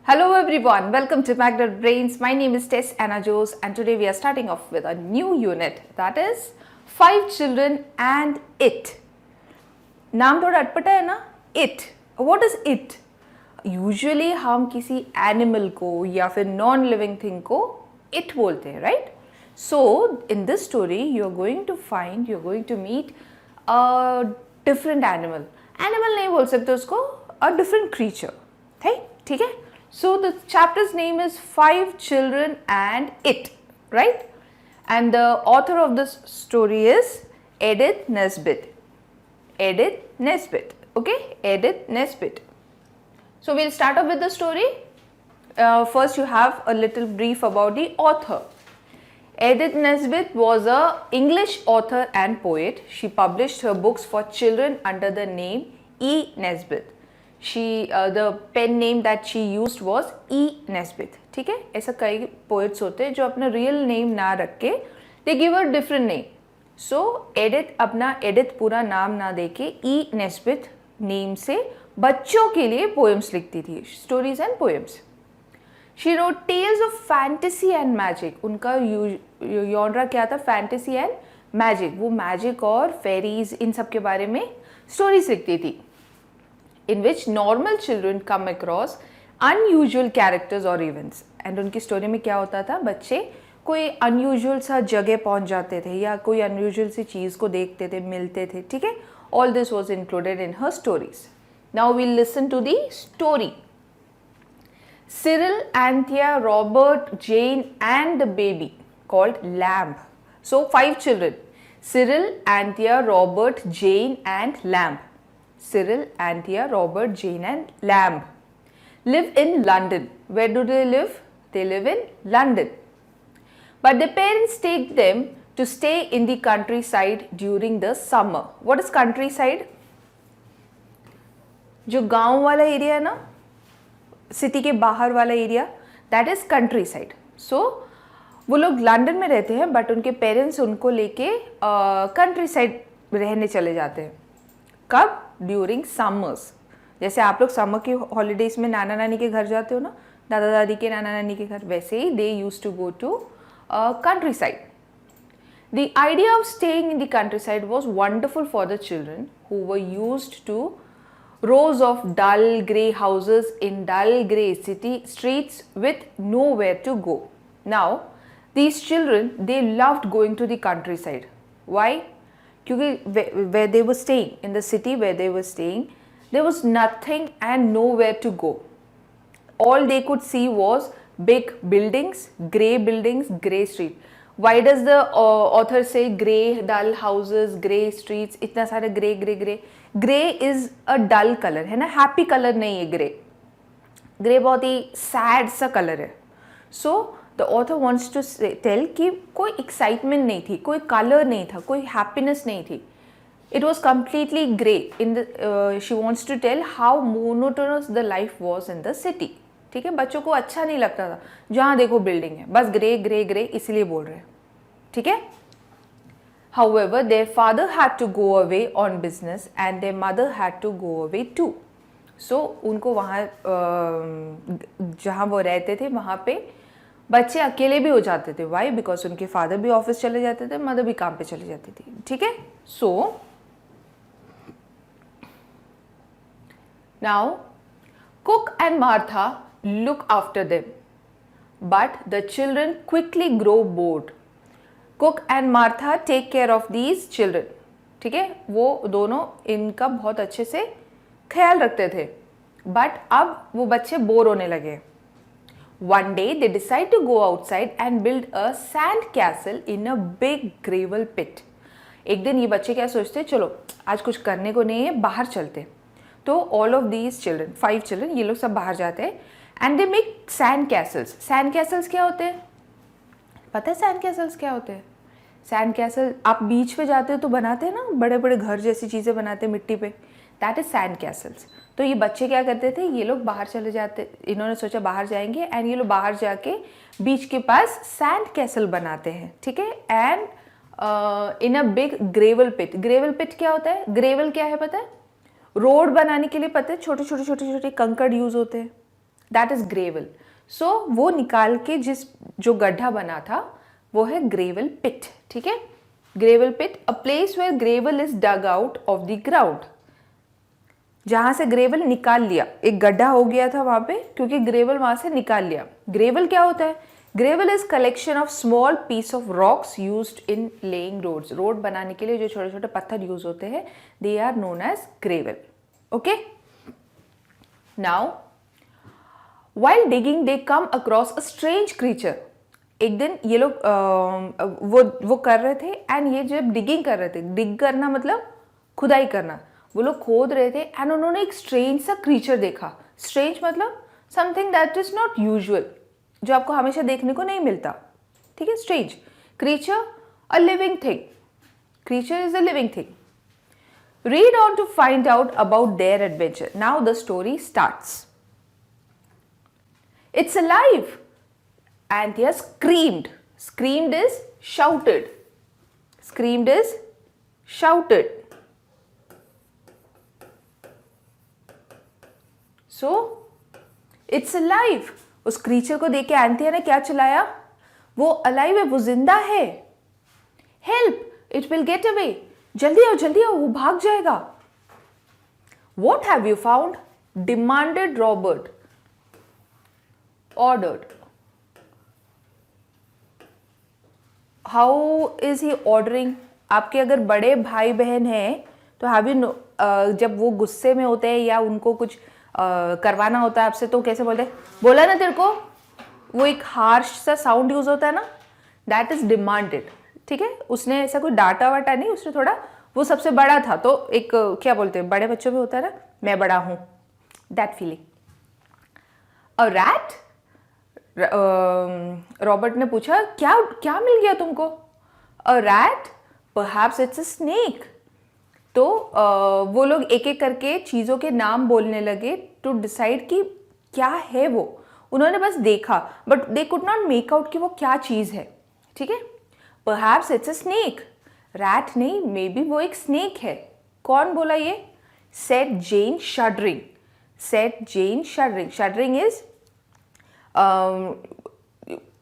Hello everyone, welcome to Magnet Brains. My name is Tess Anna Jose and today we are starting off with a new unit that is 5 Children and It. नाम थोड़ा अटपटा है ना? It. What is it? Usually हम किसी animal को या फिर non-living thing को it बोलते हैं, right? So in this story you're going to meet a different animal. Animal नहीं बोल सकते उसको, a different creature. है? ठीक है? So the chapter's name is 5 Children and It, right? And the author of this story is Edith Nesbit. Edith Nesbit, okay? Edith Nesbit. So we'll start off with the story. First you have a little brief about the author. Edith Nesbit was an English author and poet. She published her books for children under the name E. Nesbit. The pen name that she used was E. Nesbit. ठीक है, ऐसा कई poets होते हैं जो अपना real name ना रख के they give a different name. So Edith अपना एडिथ पूरा नाम ना दे के ई नेस्बिट नेम से बच्चों के लिए पोएम्स लिखती थी, stories and poems. She wrote tales of fantasy and magic. उनका जॉनरा क्या था? Fantasy and magic. वो मैजिक और फेरीज इन सब के बारे में स्टोरीज लिखती थी. In which normal children come across unusual characters or events. And उनकी स्टोरी में क्या होता था? बच्चे कोई unusual सा जगह पहुंच जाते थे या कोई unusual सी चीज़ को देखते थे, मिलते थे. ठीक है? All this was included in her stories. Now we'll listen to the story. Cyril, Anthea, Robert, Jane and the baby called Lamb. So 5 children. Cyril, Anthea, Robert, Jane and Lamb. Cyril, Anthea, Robert, Jane and Lamb live in London. Where do they live? They live in London. But their parents take them to stay in the countryside during the summer. What is countryside? जो गांव वाला area है ना, city के बाहर वाला area, that is countryside. So वो लोग लंदन में रहते हैं बट उनके पेरेंट्स उनको लेके कंट्री साइड रहने चले जाते हैं. कब? During summers. जैसे आप लोग समर की हॉलीडेज में नाना नानी के घर जाते हो ना, दादा दादी के नाना नानी के घर, वैसे ही they use to go to countryside. The idea of staying in the countryside was wonderful for the children who were used to rows of dull grey houses in dull grey city streets with nowhere to go. Now, these children, they loved going to the countryside. Why? क्योंकि where they were staying, in the city where they were staying, there was nothing and nowhere to go. All they could see was big buildings, grey street. Why does the author say grey, dull houses, grey streets? इतना सारा grey. Grey is a dull color, है ना? Happy color नहीं है grey. Grey बहुत ही sad सा color है. So the author wants to tell कि कोई excitement नहीं थी, कोई color नहीं था, कोई happiness नहीं थी. It was completely grey. She wants to tell how monotonous the life was in the city. ठीक है, बच्चों को अच्छा नहीं लगता था, जहाँ देखो बिल्डिंग है, बस ग्रे इसलिए बोल रहे हैं. ठीक है. However, their father had to go away on business and their mother had to go away too. So उनको वहाँ जहाँ वो रहते थे वहाँ पे बच्चे अकेले भी हो जाते थे. Why? Because उनके फादर भी ऑफिस चले जाते थे, मदर भी काम पे चली जाती थी. ठीक है. So now Cook and Martha look after them, but the children quickly grow bored. Cook and Martha take care of these children. ठीक है, वो दोनों इनका बहुत अच्छे से ख्याल रखते थे, बट अब वो बच्चे बोर होने लगे. One day they decide to go outside and build a sand castle in a big gravel pit. एक दिन ये बच्चे क्या सोचते, चलो आज कुछ करने को नहीं है, बाहर चलते. तो all of these children, 5 children, ये लोग सब बाहर जाते हैं and they make sand castles. Sand castles क्या होते हैं? पता है सैंड कैसल्स क्या होते हैं? सैंड कैसल आप बीच पे जाते हो तो बनाते हैं ना, बड़े बड़े घर जैसी चीज़ें बनाते हैं मिट्टी पे, दैट इज सैंड कैसल्स. तो ये बच्चे क्या करते थे, ये लोग बाहर चले जाते, इन्होंने सोचा बाहर जाएंगे एंड ये लोग बाहर जाके बीच के पास सैंड कैसल बनाते हैं. ठीक है. And in a big gravel pit. Gravel pit क्या होता है? ग्रेवल क्या है पता है? रोड बनाने के लिए, पता है, छोटे छोटे कंकड़ यूज होते हैं. That is gravel. सो वो निकाल के जो गड्ढा बना था वो है ग्रेवल पिट. ठीक है, gravel pit, a place where gravel is dug out of the ground. जहां से ग्रेवल निकाल लिया, एक गड्ढा हो गया था वहां पे क्योंकि ग्रेवल वहां से निकाल लिया. ग्रेवल क्या होता है? Gravel is collection of small piece of rocks used in laying roads. Road बनाने के लिए जो छोटे छोटे पत्थर यूज होते हैं, they are known as gravel. Okay, now while digging they come across a strange creature. एक दिन ये लोग वो कर रहे थे एंड ये जब डिगिंग कर रहे थे, डिग करना मतलब खुदाई करना, वो लोग खोद रहे थे एंड उन्होंने एक स्ट्रेंज सा क्रीचर देखा. स्ट्रेंज मतलब something that is not usual, जो आपको हमेशा देखने को नहीं मिलता. ठीक है, strange creature, a living thing. Creature is a living thing. Read on to find out about their adventure. Now the story starts. It's alive! Anthea screamed. Screamed is shouted. Screamed is shouted. So, it's alive. उस creature को देख के एंथिया ने क्या चलाया? वो alive है, वो जिंदा है. Help, it will get away. जल्दी आओ, वो भाग जाएगा. What have you found? Demanded Robert. Ordered. How is he ordering? आपके अगर बड़े भाई बहन हैं तो have you जब वो गुस्से में होते हैं या उनको कुछ करवाना होता है आपसे तो कैसे बोलते हैं? बोला ना तेरे को, वो एक हार्श सा साउंड यूज होता है ना, दैट इज डिमांडेड. ठीक है, उसने ऐसा कोई डाटा वाटा नहीं, उसने थोड़ा, वो सबसे बड़ा था तो एक क्या बोलते हैं, बड़े बच्चों में होता है ना, मैं बड़ा हूं, that feeling. A rat? Robert ने पूछा, क्या मिल गया तुमको? A rat? Perhaps it's a snake. तो वो लोग एक एक करके चीज़ों के नाम बोलने लगे टू डिसाइड कि क्या है वो. उन्होंने बस देखा but they could not make out कि वो क्या चीज़ है. ठीक है, perhaps it's a snake. Rat नहीं, मे बी वो एक स्नेक है. कौन बोला ये? Said Jane shuddering. Said Jane shuddering. Shuddering is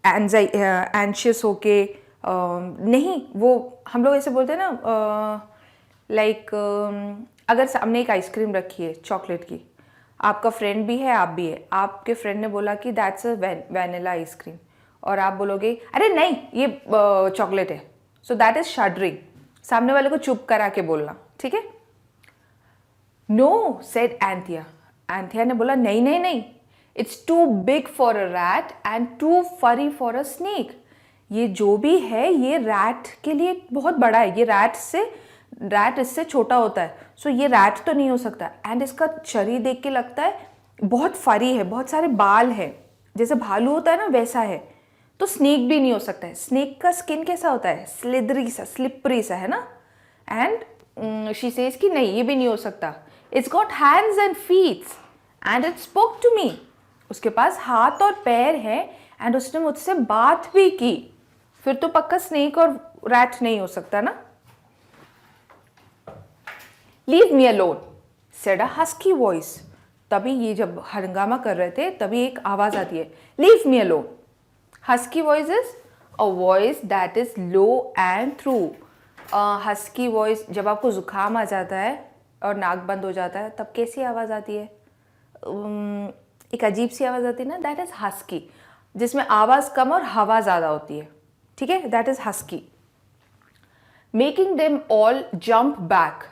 anxious होके, नहीं, वो हम लोग ऐसे बोलते हैं ना, लाइक अगर सामने एक आइसक्रीम रखी है चॉकलेट की, आपका फ्रेंड भी है, आप भी है, आपके फ्रेंड ने बोला कि दैट्स अ वैनिला आइसक्रीम और आप बोलोगे अरे नहीं ये चॉकलेट है, सो दैट इज शडरिंग. सामने वाले को चुप करा के बोलना. ठीक है. No, said Anthea. एंथिया ने बोला नहीं नहीं नहीं, it's too big for a rat and too furry for a snake. ये जो भी है ये रैट के लिए बहुत बड़ा है, ये रैट इससे छोटा होता है, सो ये रैट तो नहीं हो सकता. एंड इसका शरीर देख के लगता है बहुत फरी है, बहुत सारे बाल हैं, जैसे भालू होता है ना वैसा है. तो स्नेक भी नहीं हो सकता है. स्नेक का स्किन कैसा होता है? स्लिदरी सा, स्लिपरी सा, है ना. एंड शी सेज कि नहीं ये भी नहीं हो सकता. It's got hands and feet and it spoke to me. उसके पास हाथ और पैर है एंड उसने मुझसे बात भी की. फिर तो पक्का स्नेक और रैट नहीं हो सकता ना. लीव मी अलोन, सेड अ हस्की वॉइस. तभी ये जब हंगामा कर रहे थे तभी एक आवाज आती है, leave me alone. Husky voice is a voice that is low and through. Husky voice, जब आपको जुकाम आ जाता है और नाक बंद हो जाता है तब कैसी आवाज आती है? एक अजीब सी आवाज आती है ना, दैट इज हस्की, जिसमें आवाज कम और हवा ज्यादा होती है. ठीक है, that is husky. Making them all jump back.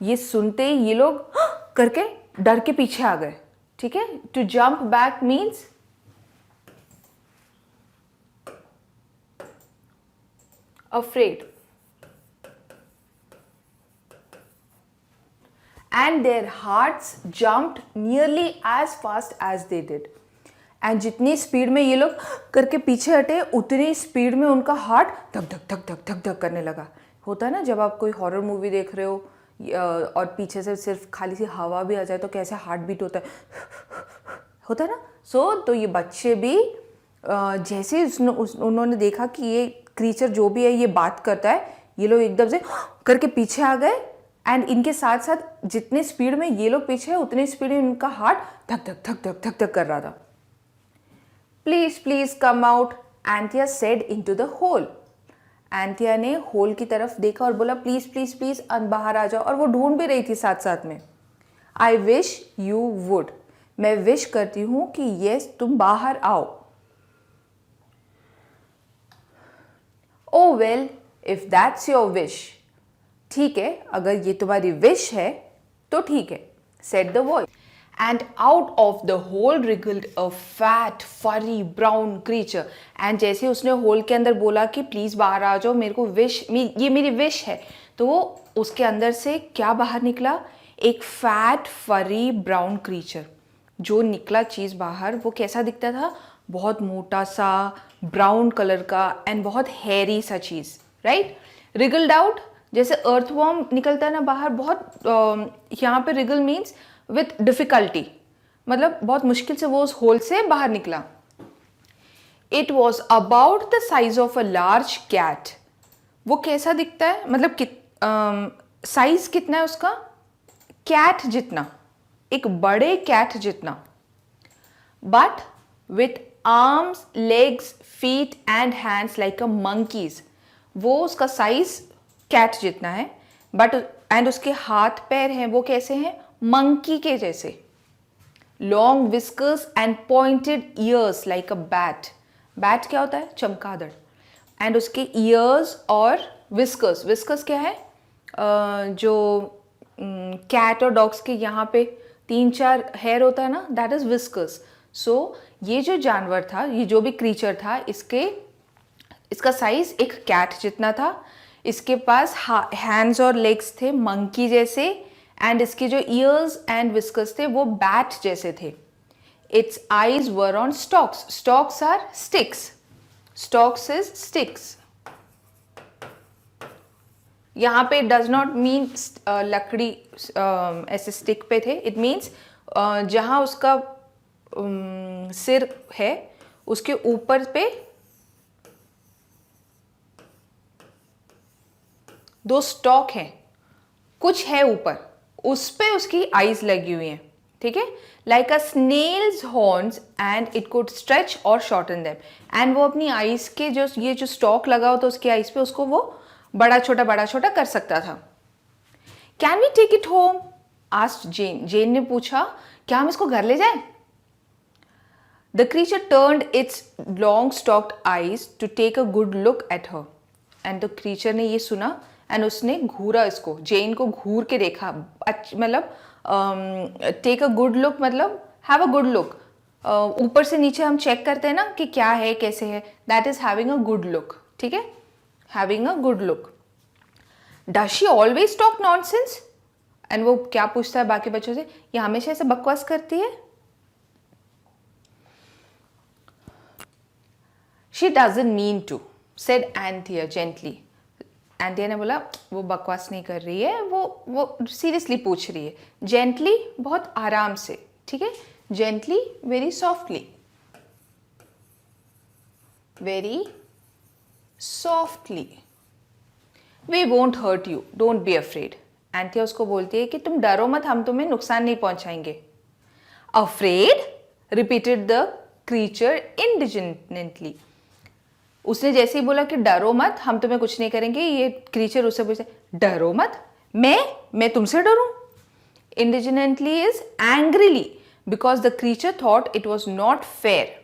ये सुनते ही ये लोग करके डर के पीछे आ गए. ठीक है, to jump back means afraid. And their hearts jumped nearly as fast as they did. And जितनी स्पीड में ये लोग करके पीछे हटे उतनी स्पीड में उनका हार्ट धक धक धक धक धक धक करने लगा. होता है ना जब आप कोई हॉरर मूवी देख रहे हो और पीछे से सिर्फ खाली सी हवा भी आ जाए तो कैसे हार्ट बीट होता है ना. सो तो ये बच्चे भी जैसे उन्होंने देखा कि ये क्रीचर जो भी है ये बात करता है, ये लोग एकदम से करके पीछे आ गए एंड इनके साथ साथ जितने स्पीड में ये लोग पीछे है उतनी स्पीड में इनका हार्ट धक धक धक धक धक धक कर रहा था. Please please come out, Anthea said into the hole. Anthea ने होल की तरफ देखा और बोला प्लीज प्लीज प्लीज बाहर आ जाओ. और वो ढूंढ भी रही थी साथ साथ में. आई विश यू वुड, मैं विश करती हूं कि यस तुम बाहर आओ. Oh well if that's your wish, ठीक है अगर ये तुम्हारी विश है तो ठीक है, said the voice. And out of the hole wriggled a fat furry brown creature. And जैसे उसने होल के अंदर बोला कि प्लीज बाहर आ जाओ, मेरे को विश, ये मेरी विश है, तो वो उसके अंदर से क्या बाहर निकला, एक फैट फरी ब्राउन क्रीचर. जो निकला चीज बाहर वो कैसा दिखता था, बहुत मोटा सा ब्राउन कलर का एंड बहुत हैरी सा चीज. राइट, रिगल्ड आउट, जैसे अर्थवॉर्म निकलता है ना बाहर, बहुत यहाँ पे रिगल मीन्स विथ डिफिकल्टी, मतलब बहुत मुश्किल से वो उस होल से बाहर निकला. It was about the size of a large cat. वो कैसा दिखता है, मतलब साइज कितना है उसका, कैट जितना, एक बड़े कैट जितना. But with arms legs feet and hands like a monkeys. वो उसका साइज कैट जितना है, बट एंड उसके हाथ पैर हैं वो कैसे हैं, मंकी के जैसे. Long whiskers and pointed ears like a bat. Bat क्या होता है, चमगादड़. एंड उसके ईयर्स और विस्कर्स, विस्कर्स क्या है, जो कैट और डॉग्स के यहाँ पे 3-4 हेयर होता है ना, दैट इज विस्कर्स. सो ये जो जानवर था, ये जो भी क्रीचर था, इसका साइज एक कैट जितना था. इसके पास हैंड्स और लेग्स थे मंकी जैसे, एंड इसके जो ईयर्स एंड विस्कर्स थे वो बैट जैसे थे. Its eyes were on stalks. Stalks are sticks. Stalks is sticks. यहाँ पे डज नॉट मीन लकड़ी ऐसे स्टिक पे थे. इट मीन्स जहाँ उसका सिर है उसके ऊपर पे दो स्टॉक हैं, कुछ है ऊपर, उस पे उसकी आईज लगी हुई हैं. ठीक है, like a snail's horns and it could stretch और शॉर्टन देम. एंड वो अपनी आईज के जो ये जो स्टॉक लगा होता उसकी आईज पे, उसको वो बड़ा छोटा कर सकता था. Can we take it home, asked Jane. Jane ने पूछा क्या हम इसको घर ले जाएं. The creature turned its long stalked eyes to take a good look at her. And the creature ने ये सुना एंड उसने घूरा इसको, जेन को घूर के देखा. मतलब टेक अ गुड लुक मतलब हैव अ गुड लुक. ऊपर से नीचे हम चेक करते हैं ना कि क्या है कैसे है, that is having a good look. ठीक है, having a good look. Does she always talk nonsense. And वो क्या पूछता है बाकी बच्चों से, ये हमेशा ऐसे बकवास करती है. She doesn't mean to, said Anthea gently. Anthea ने बोला वो बकवास नहीं कर रही है, वो सीरियसली पूछ रही है. जेंटली बहुत आराम से. ठीक है, gently very softly, very softly. We won't hurt you, don't be afraid. Anthea उसको बोलती है कि तुम डरो मत, हम तुम्हें नुकसान नहीं पहुंचाएंगे. Afraid, repeated the creature indignantly. उसने जैसे ही बोला कि डरो मत, हम तुम्हें कुछ नहीं करेंगे, ये क्रीचर उससे पूछे डरो मत, मैं तुमसे डरूं. Indignantly is angrily because the creature thought it was not fair.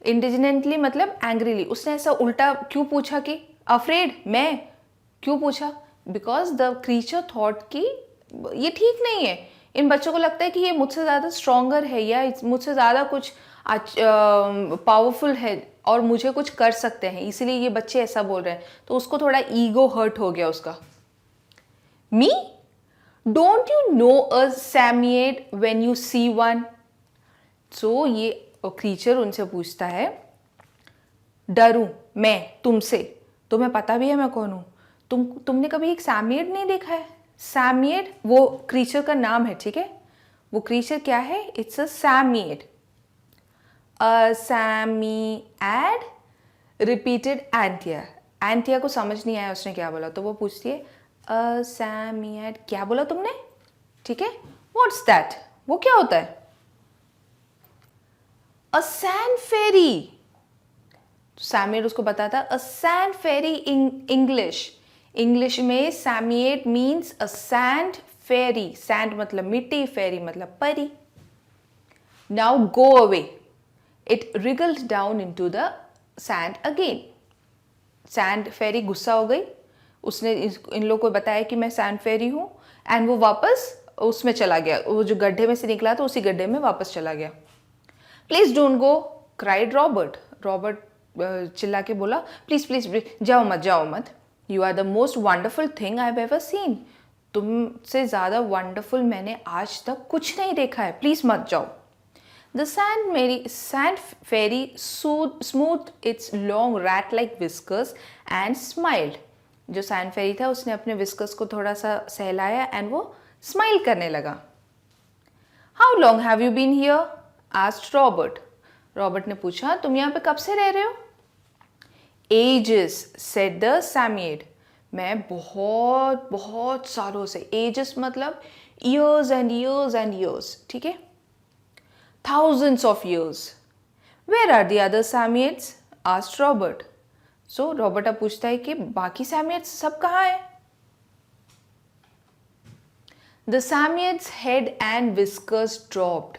Indignantly मतलब एंग्रीली. उसने ऐसा उल्टा क्यों पूछा कि अफ्रेड, मैं क्यों पूछा, बिकॉज द क्रीचर थॉट कि ये ठीक नहीं है. इन बच्चों को लगता है कि ये मुझसे ज़्यादा स्ट्रॉन्गर है या मुझसे ज़्यादा कुछ पावरफुल है और मुझे कुछ कर सकते हैं, इसीलिए ये बच्चे ऐसा बोल रहे हैं. तो उसको थोड़ा ईगो हर्ट हो गया उसका. Me, don't you know a Psammead when you see one. So ये क्रीचर उनसे पूछता है डरूं मैं तुमसे, तुम्हें पता भी है मैं कौन हूं. तुमने कभी एक सैमिएड नहीं देखा है. सैमिएड वो क्रीचर का नाम है. ठीक है, वो क्रीचर क्या है, इट्स अ सैमिएड. A सैमिएड, repeated एंथिया. एंथिया को समझ नहीं आया उसने क्या बोला, तो वो पूछती है सैमियड, क्या बोला तुमने? ठीक है, व्हाट्स दैट, वो क्या होता है? अ सैंड फेरी। सैमियड उसको बताता है a sand fairy in English. English में Psammead means a sand fairy. Sand मतलब मिट्टी, फेरी मतलब परी। Now go away. It wriggled down into the sand again. Sand fairy गुस्सा हो गई, उसने इन लोगों को बताया कि मैं सैंड फेरी हूँ, एंड वो वापस उसमें चला गया, वो जो गड्ढे में से निकला था उसी गड्ढे में वापस चला गया। Please don't go, cried Robert. Robert चिल्ला के बोला, प्लीज प्लीज जाओ मत, जाओ मत। You are the most wonderful thing I have ever seen. तुमसे ज़्यादा वंडरफुल मैंने आज तक कुछ नहीं देखा है, प्लीज मत जाओ। The sand fairy smoothed its long rat-like whiskers and smiled. जो sand fairy था उसने अपने whiskers को थोड़ा सा सहलाया and वो smile करने लगा। How long have you been here? asked Robert. Robert ने पूछा, तुम यहाँ पे कब से रह रहे हो? Ages, said the Samiad. मैं बहुत बहुत सालों से, ages मतलब years and years and years, ठीक है? Thousands of years. Where are the other Samiads? asked Robert. So Robert अब पूछता है कि बाकी Samiads सब कहाँ हैं? The Samiads' head and whiskers dropped.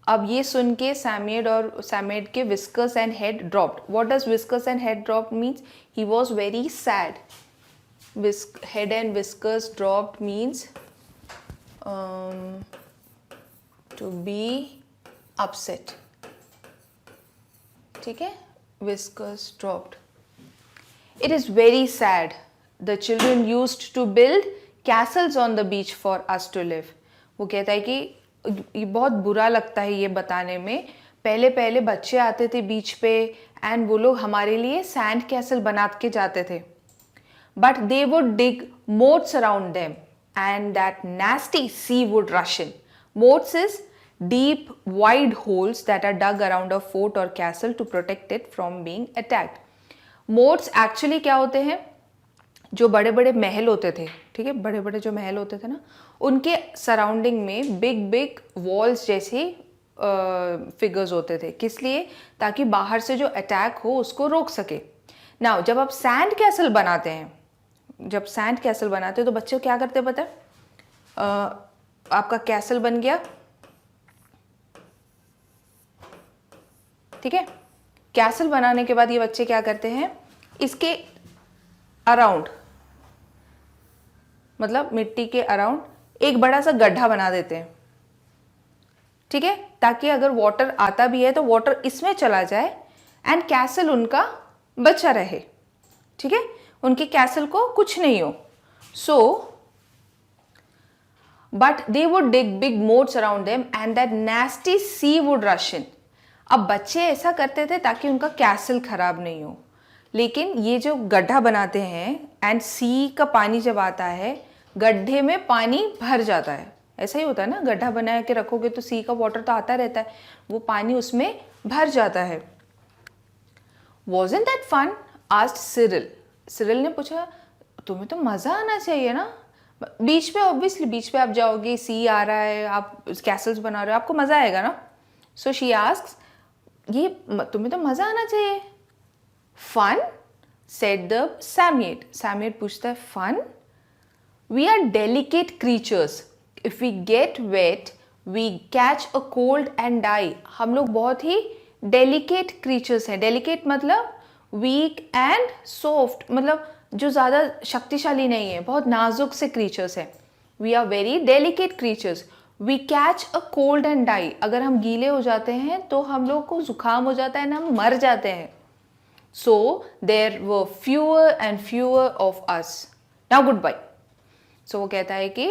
अब ये सुन के Samiad और Samiad के whiskers and head dropped. What does whiskers and head dropped means? He was very sad. Head and whiskers dropped means to be upset. ठीक है, whiskers dropped. It is very sad. The children used to build castles on the beach for us to live. वो कहता है कि ये बहुत बुरा लगता है ये बताने में, पहले पहले बच्चे आते थे बीच पे एंड वो लोग हमारे लिए सैंड कैसल बना के जाते थे, but they would dig moats around them and that nasty sea would rush in. Moats is deep, wide holes that are dug around a fort or castle to protect it from being attacked. Moats actually क्या होते हैं? जो बड़े बड़े महल होते थे, ठीक है, बड़े बड़े जो महल होते थे ना, उनके सराउंडिंग में बिग बिग वॉल्स जैसे फिगर्स होते थे। किस लिए? ताकि बाहर से जो अटैक हो उसको रोक सके। नाउ जब आप सैंड कैसल बनाते हैं, जब सैंड कैसल बनाते हैं तो बच्चे क्या करते हैं पता है? आपका कैसल बन गया, ठीक है, कैसल बनाने के बाद ये बच्चे क्या करते हैं, इसके अराउंड, मतलब मिट्टी के अराउंड एक बड़ा सा गड्ढा बना देते हैं, ठीक है, ताकि अगर वाटर आता भी है तो वाटर इसमें चला जाए एंड कैसल उनका बचा रहे, ठीक है, उनके कैसल को कुछ नहीं हो। So but they would dig big moats around them and that nasty sea would rush in. अब बच्चे ऐसा करते थे ताकि उनका कैसल खराब नहीं हो, लेकिन ये जो गड्ढा बनाते हैं एंड सी का पानी जब आता है गड्ढे में पानी भर जाता है। ऐसा ही होता है ना, गड्ढा बना के रखोगे तो सी का वाटर तो आता रहता है, वो पानी उसमें भर जाता है। Wasn't that fun? asked Cyril. Cyril ने पूछा, तुम्हें तो मज़ा आना चाहिए ना, बीच पे, ऑब्वियसली बीच पे आप जाओगे, सी आ रहा है, आप कैसल्स बना रहे हो, आपको मज़ा आएगा ना। सो शी आस्क्स, ये तुम्हें तो मज़ा आना चाहिए। Fun, said the Samiad. Samiad पूछता है, fun? We are delicate creatures. If we get wet, we catch a cold and die. हम लोग बहुत ही delicate creatures हैं। delicate मतलब weak and soft, मतलब जो ज़्यादा शक्तिशाली नहीं है, बहुत नाजुक से creatures हैं। We are very delicate creatures. We catch a cold and die. अगर हम गीले हो जाते हैं तो हम लोग को जुकाम हो जाता है ना, हम मर जाते हैं। So there were fewer and fewer of us. Now goodbye. So वो कहता है कि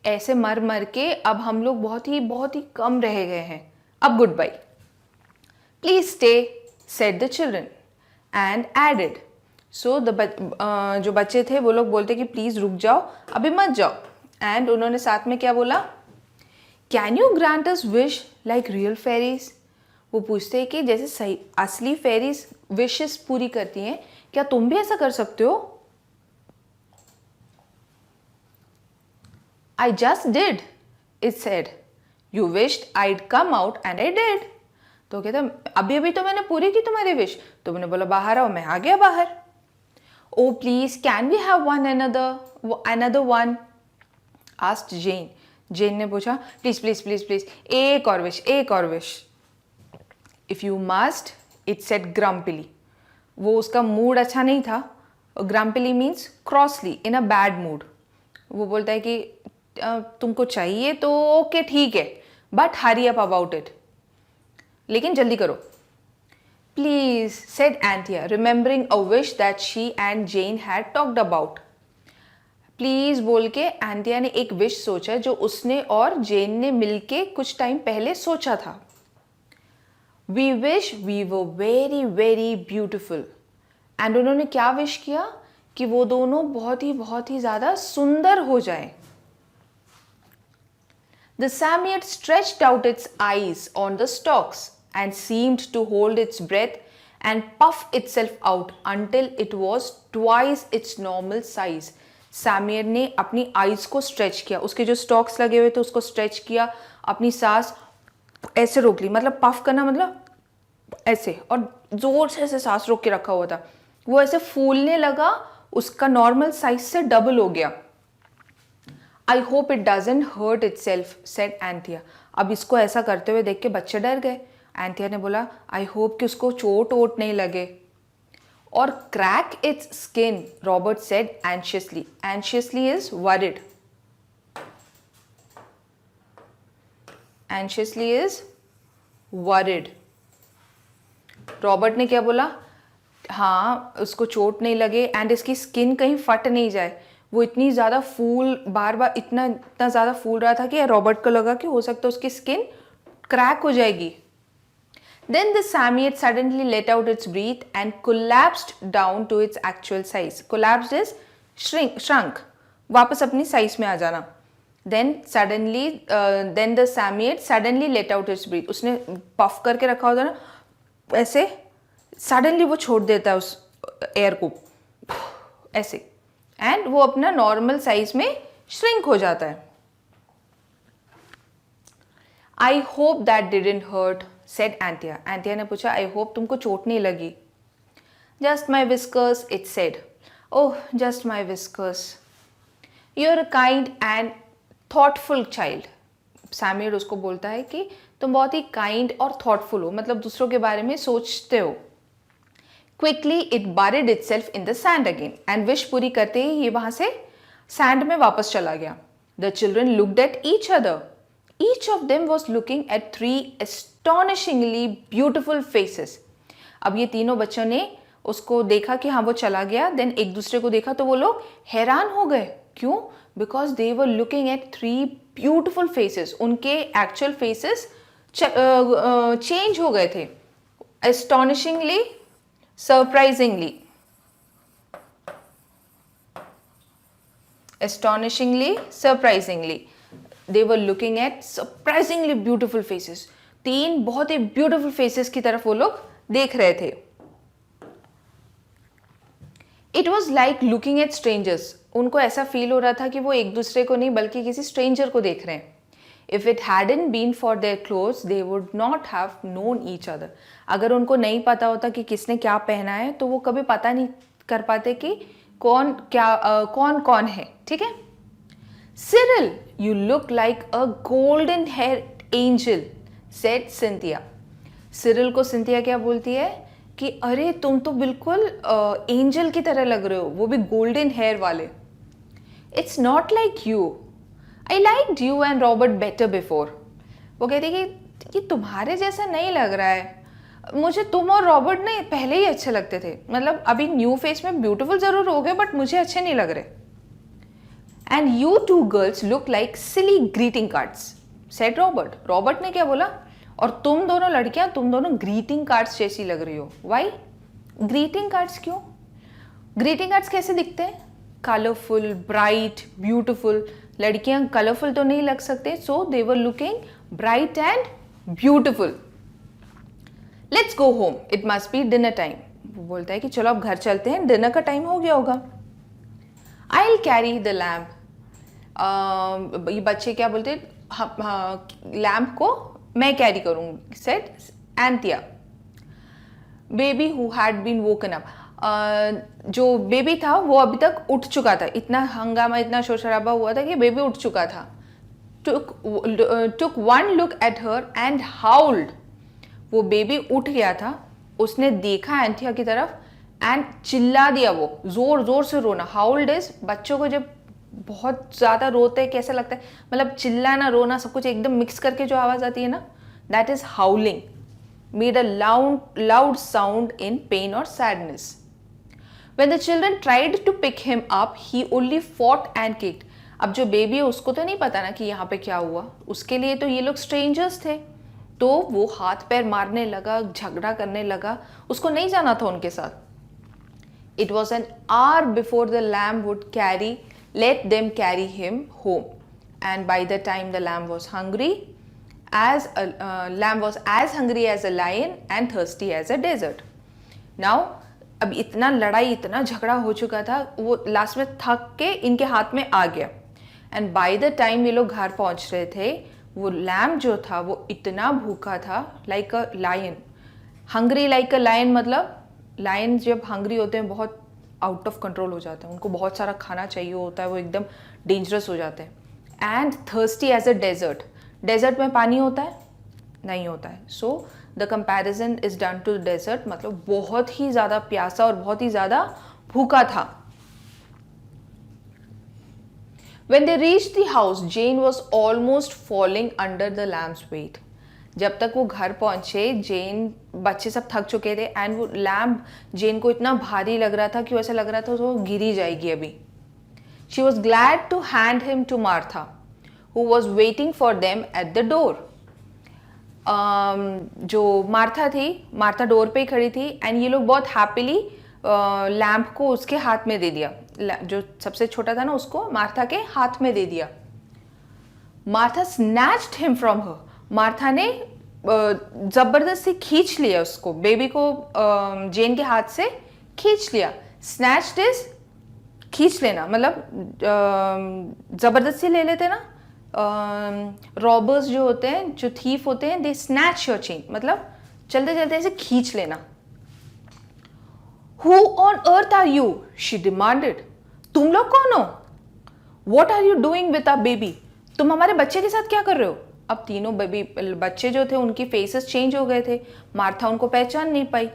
ऐसे मर मर के अब हम लोग बहुत ही कम रह गए हैं, अब good bye. Please stay, said the children and added. So जो बच्चे थे वो लोग बोलते कि प्लीज रुक जाओ, अभी मत जाओ, एंड उन्होंने साथ में क्या बोला, can you grant us wish like real fairies. वो पूछते हैं कि जैसे सही असली फेरीज विशेस पूरी करती हैं, क्या तुम भी ऐसा कर सकते हो। I just did, it said. You wished I'd come out and I did. तो कहता अभी अभी तो मैंने पूरी की तुम्हारी विश. तो मैंने बोला बाहर आओ, मैं आ गया बाहर. Oh please, can we have another one? Asked Jane. Jane ने पूछा please please please please एक और wish. If you must, it said grumpily. वो उसका मूड अच्छा नहीं था. Grumpily means crossly, in a bad mood. वो बोलता है कि तुमको चाहिए तो ओके ठीक है, but hurry up about it, लेकिन जल्दी करो. Please, said Anthea, remembering a wish that she and Jane had talked about. Please बोल के एंथिया ने एक विश सोचा जो उसने और जेन ने मिलके कुछ टाइम पहले सोचा था. We wish we were very very beautiful. And उन्होंने क्या विश किया कि वो दोनों बहुत ही ज़्यादा सुंदर हो जाए. The Samoyed stretched out its eyes on the stalks and seemed to hold its breath and puff itself out until it was twice its normal size. Samoyed ने अपनी eyes को stretch किया, उसके जो stalks लगे हुए थे उसको stretch किया, अपनी सांस ऐसे रोक ली. मतलब puff करना मतलब ऐसे, और जोर से ऐसे सांस रोक के रखा हुआ था. वो ऐसे फूलने लगा, उसका नॉर्मल साइज से डबल हो गया. I hope it doesn't hurt itself, said Anthea. अब इसको ऐसा करते हुए देख के बच्चे डर गए. एंथिया ने बोला I hope कि उसको चोट वोट नहीं लगे. और crack its skin, Robert said anxiously. Anxiously is worried. Anxiously is worried. Robert ने क्या बोला? हाँ, उसको चोट नहीं लगे एंड इसकी स्किन कहीं फट नहीं जाए. वो इतनी ज़्यादा बार बार इतना ज़्यादा फूल रहा था कि रॉबर्ट को लगा कि हो सकता है उसकी स्किन क्रैक हो जाएगी. Then the Samoyed suddenly let out its breath and collapsed down to its actual size. Collapsed is shrunk. वापस अपनी साइज में आ जाना. Then the Samoyed suddenly let out its breath. उसने पफ करके रखा होता ना, ऐसे सडनली वो छोड़ देता है उस एयर को ऐसे, एंड वो अपना नॉर्मल साइज में श्रिंक हो जाता है. I hope that didn't hurt, said Anthea. Anthea ने पूछा आई होप तुमको चोट नहीं लगी. Just my whiskers, it said. Oh, just my whiskers. You are a kind and thoughtful child. Samuel उसको बोलता है कि तुम बहुत ही काइंड और थॉटफुल हो, मतलब दूसरों के बारे में सोचते हो. Quickly it buried itself in the sand again, and wish पूरी करते ही ये वहां से सैंड में वापस चला गया. The children looked at each other. Each of them was looking at 3 astonishingly beautiful faces. अब ये तीनों बच्चों ने उसको देखा कि हाँ वो चला गया, देन एक दूसरे को देखा तो वो लोग हैरान हो गए. क्यों? Because they were looking at 3 beautiful faces. उनके एक्चुअल फेसेस चेंज हो गए थे. Astonishingly, surprisingly, they were looking at surprisingly beautiful faces. 3 बहुत ही beautiful faces की तरफ वो लोग देख रहे थे. It was like looking at strangers. उनको ऐसा फील हो रहा था कि वो एक दूसरे को नहीं बल्कि किसी स्ट्रेंजर को देख रहे हैं. If it hadn't been for their clothes, they would not have known each other. अगर उनको नहीं पता होता कि किसने क्या पहना है तो वो कभी पता नहीं कर पाते कि कौन है. ठीक है. Cyril, you look like a golden haired angel, said Cynthia. Cyril को Cynthia क्या बोलती है कि अरे तुम तो बिल्कुल एंजल की तरह लग रहे हो, वो भी गोल्डन हेयर वाले. It's not like you. I liked you and Robert better before. वो कहती कि तुम्हारे जैसा नहीं लग रहा है, मुझे तुम और रॉबर्ट ने पहले ही अच्छे लगते थे. मतलब अभी न्यू फेस में ब्यूटीफुल जरूर हो गए बट मुझे अच्छे नहीं लग रहे. And you two girls look like silly greeting cards, said Robert. Robert ने क्या बोला? और तुम दोनों लड़कियां, तुम दोनों ग्रीटिंग कार्ड्स जैसी लग रही हो. Why greeting cards? क्यों? ग्रीटिंग कार्ड्स कैसे दिखते हैं? Colourful, bright, beautiful. लड़कियां कलरफुल तो नहीं लग सकते, so they were looking bright and beautiful. Let's go home, it must be dinner time. वो बोलता है कि चलो अब घर चलते हैं, डिनर का टाइम हो गया होगा. I will carry the lamp. ये बच्चे क्या बोलते, लैम्प को मैं कैरी करूँगी, said Anthea. Baby who had been woken up, जो बेबी था वो अभी तक उठ चुका था, इतना हंगामा इतना शोर शराबा हुआ था कि बेबी उठ चुका था। took one look at her and howled, वो बेबी उठ गया था, उसने देखा एंथिया की तरफ एंड चिल्ला दिया, वो जोर जोर से रोना। हाउल्ड इज बच्चों को जब बहुत ज़्यादा रोते हैं कैसा लगता है, मतलब चिल्लाना रोना सब कुछ एकदम मिक्स करके जो आवाज़ आती है ना, that is हाउलिंग, made a loud sound in pain or sadness. When the children tried to pick him up, he only fought and kicked. अब जो बेबी है उसको तो नहीं पता ना कि यहाँ पे क्या हुआ, उसके लिए तो ये लोग स्ट्रेंजर्स थे, तो वो हाथ पैर मारने लगा, झगड़ा करने लगा, उसको नहीं जाना था उनके साथ। It was an hour before the lamb would let them carry him home, and by the time the lamb was as hungry as a lion and thirsty as a desert. Now अब इतना लड़ाई इतना झगड़ा हो चुका था, वो last में थक के इनके हाथ में आ गया। एंड बाय द टाइम ये लोग घर पहुंच रहे थे, वो लैम्ब जो था वो इतना भूखा था, like a lion. Hungry like a lion मतलब लायन जब हंग्री होते हैं बहुत आउट ऑफ कंट्रोल हो जाते हैं, उनको बहुत सारा खाना चाहिए होता है, वो एकदम डेंजरस हो जाते हैं। And thirsty as a desert, desert में पानी होता है नहीं होता है, so the comparison is done to desert, मतलब बहुत ही ज़्यादा प्यासा और बहुत ही ज़्यादा भूखा था। When they reached the house, Jane was almost falling under the lamb's weight. जब तक वो घर पहुंचे, जेन, बच्चे सब थक चुके थे एंड वो लैम्प जेन को इतना भारी लग रहा था कि वैसा लग रहा था वो गिरी जाएगी अभी। She was glad to hand him to Martha, who was waiting for them at the door. जो मार्था थी, मार्था डोर पे ही खड़ी थी एंड ये लोग बहुत हैप्पीली लैम्प को उसके हाथ में दे दिया, जो सबसे छोटा था ना उसको मार्था के हाथ में दे दिया। Martha snatched him from her, Martha ने जबरदस्ती खींच लिया उसको, बेबी को जेन के हाथ से खींच लिया। स्नैच्ड इज खींच लेना, मतलब जबरदस्ती ले लेते ना, रॉबर्स जो होते हैं, जो थीफ होते हैं, दे स्नैच योर चेन, मतलब चलते चलते ऐसे खींच लेना। Who on earth are you? She demanded. तुम लोग कौन हो? What are you doing with our baby? तुम हमारे बच्चे के साथ क्या कर रहे हो? अब तीनों बच्चे जो थे उनकी फेसेस चेंज हो गए थे, मार्था उनको पहचान नहीं पाई,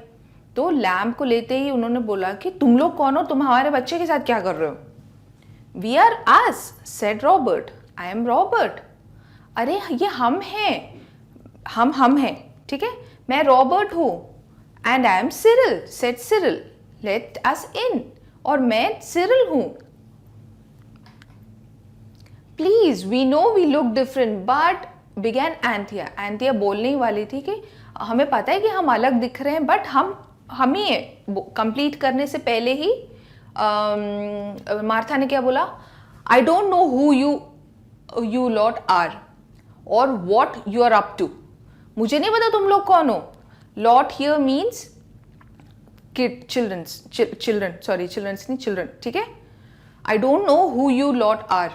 तो लैम्प को लेते ही उन्होंने बोला कि तुम लोग कौन हो, तुम हमारे बच्चे के साथ क्या कर रहे हो? We are us, said Robert. I am Robert. अरे ये हम हैं, हम हैं, ठीक है, मैं रॉबर्ट हूँ। And I am Cyril, said Cyril. Let us in. और मैं सिरिल हूँ। Please, we know we look different, but began Anthea. Anthea बोलने ही वाली थी कि हमें पता है कि हम अलग दिख रहे हैं, बट हम ही हैं। कंप्लीट करने से पहले ही मार्था ने क्या बोला? I don't know who you lot are or what you are up to. मुझे नहीं पता तुम लोग कौन हो। Lot here means children, ठीक है। I don't know who you lot are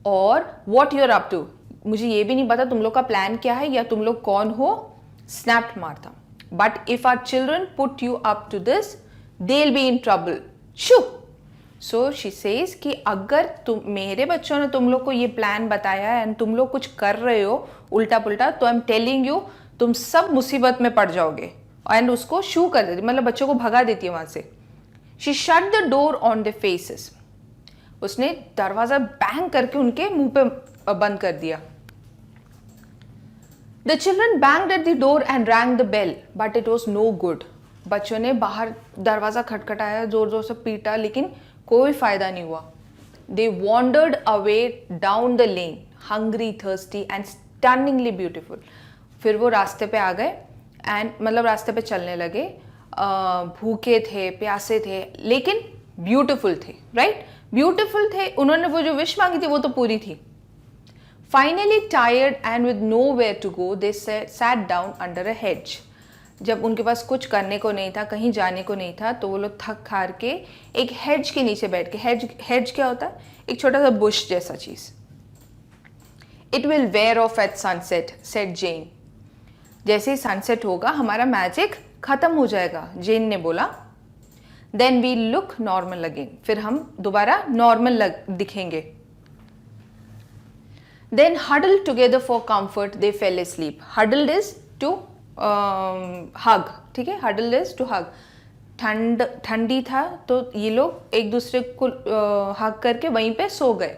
or what you are up to. मुझे ये भी नहीं पता तुम लोग का प्लान क्या है या तुम लोग कौन हो। Snapped Martha. But if our children put you up to this, they'll be in trouble. Shoo! So she says कि अगर मेरे बच्चों ने तुम लोग को ये प्लान बताया एंड तुम लोग कुछ कर रहे हो उल्टा पुल्टा, तो आई एम टेलिंग यू तुम सब मुसीबत में पड़ जाओगे। एंड उसको शू कर देती, मतलब बच्चों को भगा देती है वहां से। She shut the door on the faces, उसने दरवाजा बैंग करके उनके मुंह पे बंद कर दिया। The children banged at the door and rang the bell, but it was no good. बच्चों ने बाहर दरवाजा खटखटाया, जोर जोर से पीटा, लेकिन कोई फायदा नहीं हुआ। They wandered away down the lane, hungry, thirsty and stunningly beautiful. फिर वो रास्ते पे आ गए एंड मतलब रास्ते पे चलने लगे, भूखे थे, प्यासे थे, लेकिन ब्यूटिफुल थे, राइट? ब्यूटिफुल थे। उन्होंने वो जो विश मांगी थी वो तो पूरी थी। Finally tired and with nowhere to go, they sat down under a hedge. जब उनके पास कुछ करने को नहीं था, कहीं जाने को नहीं था, तो वो लोग थक हार के एक हेज के नीचे बैठ के, हेज क्या होता है? एक छोटा सा बुश जैसा चीज़, it will wear off at sunset said Jane. जैसे ही सनसेट होगा हमारा मैजिक खत्म हो जाएगा, जेन ने बोला। Then we look normal again, फिर हम दोबारा नॉर्मल दिखेंगे। Then huddle together for comfort they fell asleep। Huddled is to hug, ठीक है, हडल्ड इज टू हग। ठंडी था तो ये लोग एक दूसरे को हग करके वहीं पे सो गए।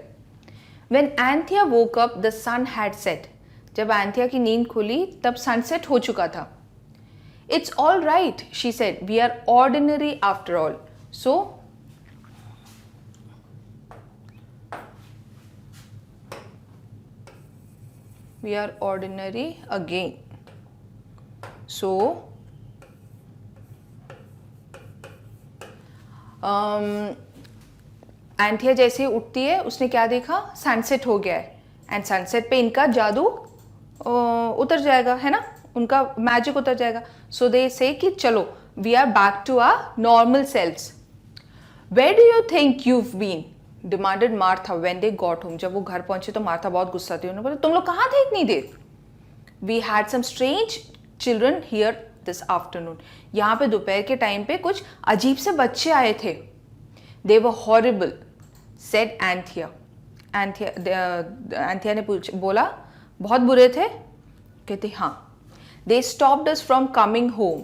When Anthea woke up, the sun had set। जब एंथिया की नींद खुली तब सनसेट हो चुका था। It's all right, she said, we are ordinary after all, so we are ordinary again, so एंथिया जैसे ही उठती है उसने क्या देखा, सनसेट हो गया है, एंड सनसेट पे इनका जादू उतर जाएगा, है ना, उनका मैजिक उतर जाएगा। सो दे से कि चलो we are back to our normal selves. Where do you think you've been demanded Martha when they got home. जब वो घर पहुंचे तो मार्था बहुत गुस्सा थी, उन्होंने बोला तुम लोग कहाँ थे इतनी देर। We had some strange children here this afternoon. यहाँ पे दोपहर के टाइम पे कुछ अजीब से बच्चे आए थे। दे वर हॉरिबल सेड एंथिया। एंथिया ने बोला बहुत बुरे थे। कहते हाँ। They stopped us from coming home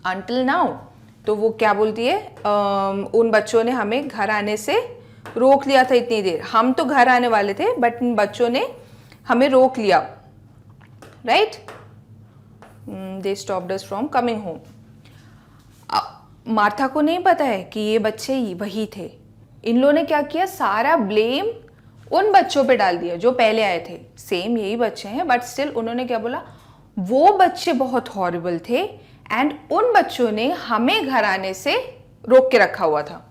until now. तो वो क्या बोलती है, उन बच्चों ने हमें घर आने से रोक लिया था इतनी देर। हम तो घर आने वाले थे बट उन बच्चों ने हमें रोक लिया, right. They stopped us from coming home. Martha को नहीं पता है कि ये बच्चे वही थे। इन लोगों ने क्या किया, सारा ब्लेम उन बच्चों पे डाल दिया जो पहले आए थे। सेम यही बच्चे हैं बट स्टिल उन्होंने क्या बोला, वो बच्चे बहुत हॉरिबल थे एंड उन बच्चों ने हमें घर आने से रोक के रखा हुआ था।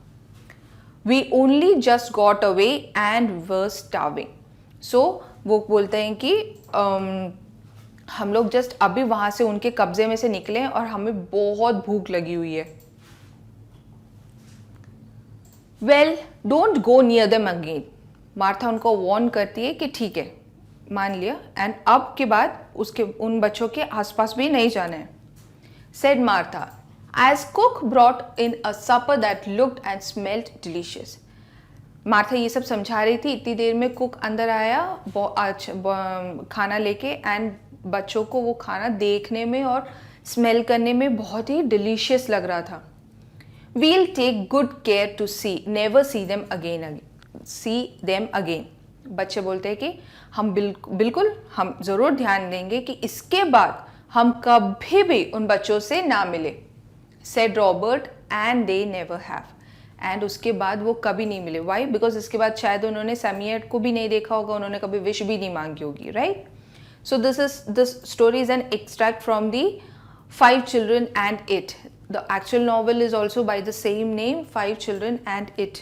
We only just got away and were starving. So वो बोलते हैं कि हम लोग जस्ट अभी वहां से उनके कब्जे में से निकले और हमें बहुत भूख लगी हुई है। Well don't go near them again. Martha उनको वार्न करती है कि ठीक है मान लिया एंड अब के बाद उसके उन बच्चों के आसपास भी नहीं जाना है। Said Martha as cook brought in a supper that looked and smelled delicious. Martha ये सब समझा रही थी, इतनी देर में कुक अंदर आया खाना लेके एंड बच्चों को वो खाना देखने में और स्मेल करने में बहुत ही डिलीशियस लग रहा था। We'll take good care to see never see them again. बच्चे बोलते हैं कि हम बिल्कुल हम ज़रूर ध्यान देंगे कि इसके बाद हम कभी भी उन बच्चों से ना मिले। Said Robert and they never have. And उसके बाद वो कभी नहीं मिले। वाई? बिकॉज इसके बाद शायद उन्होंने सैमियट को भी नहीं देखा होगा, उन्होंने कभी विश भी नहीं मांगी होगी, right. So this story is an extract from the 5 Children and It। The actual novel is also by the same name, 5 Children and It।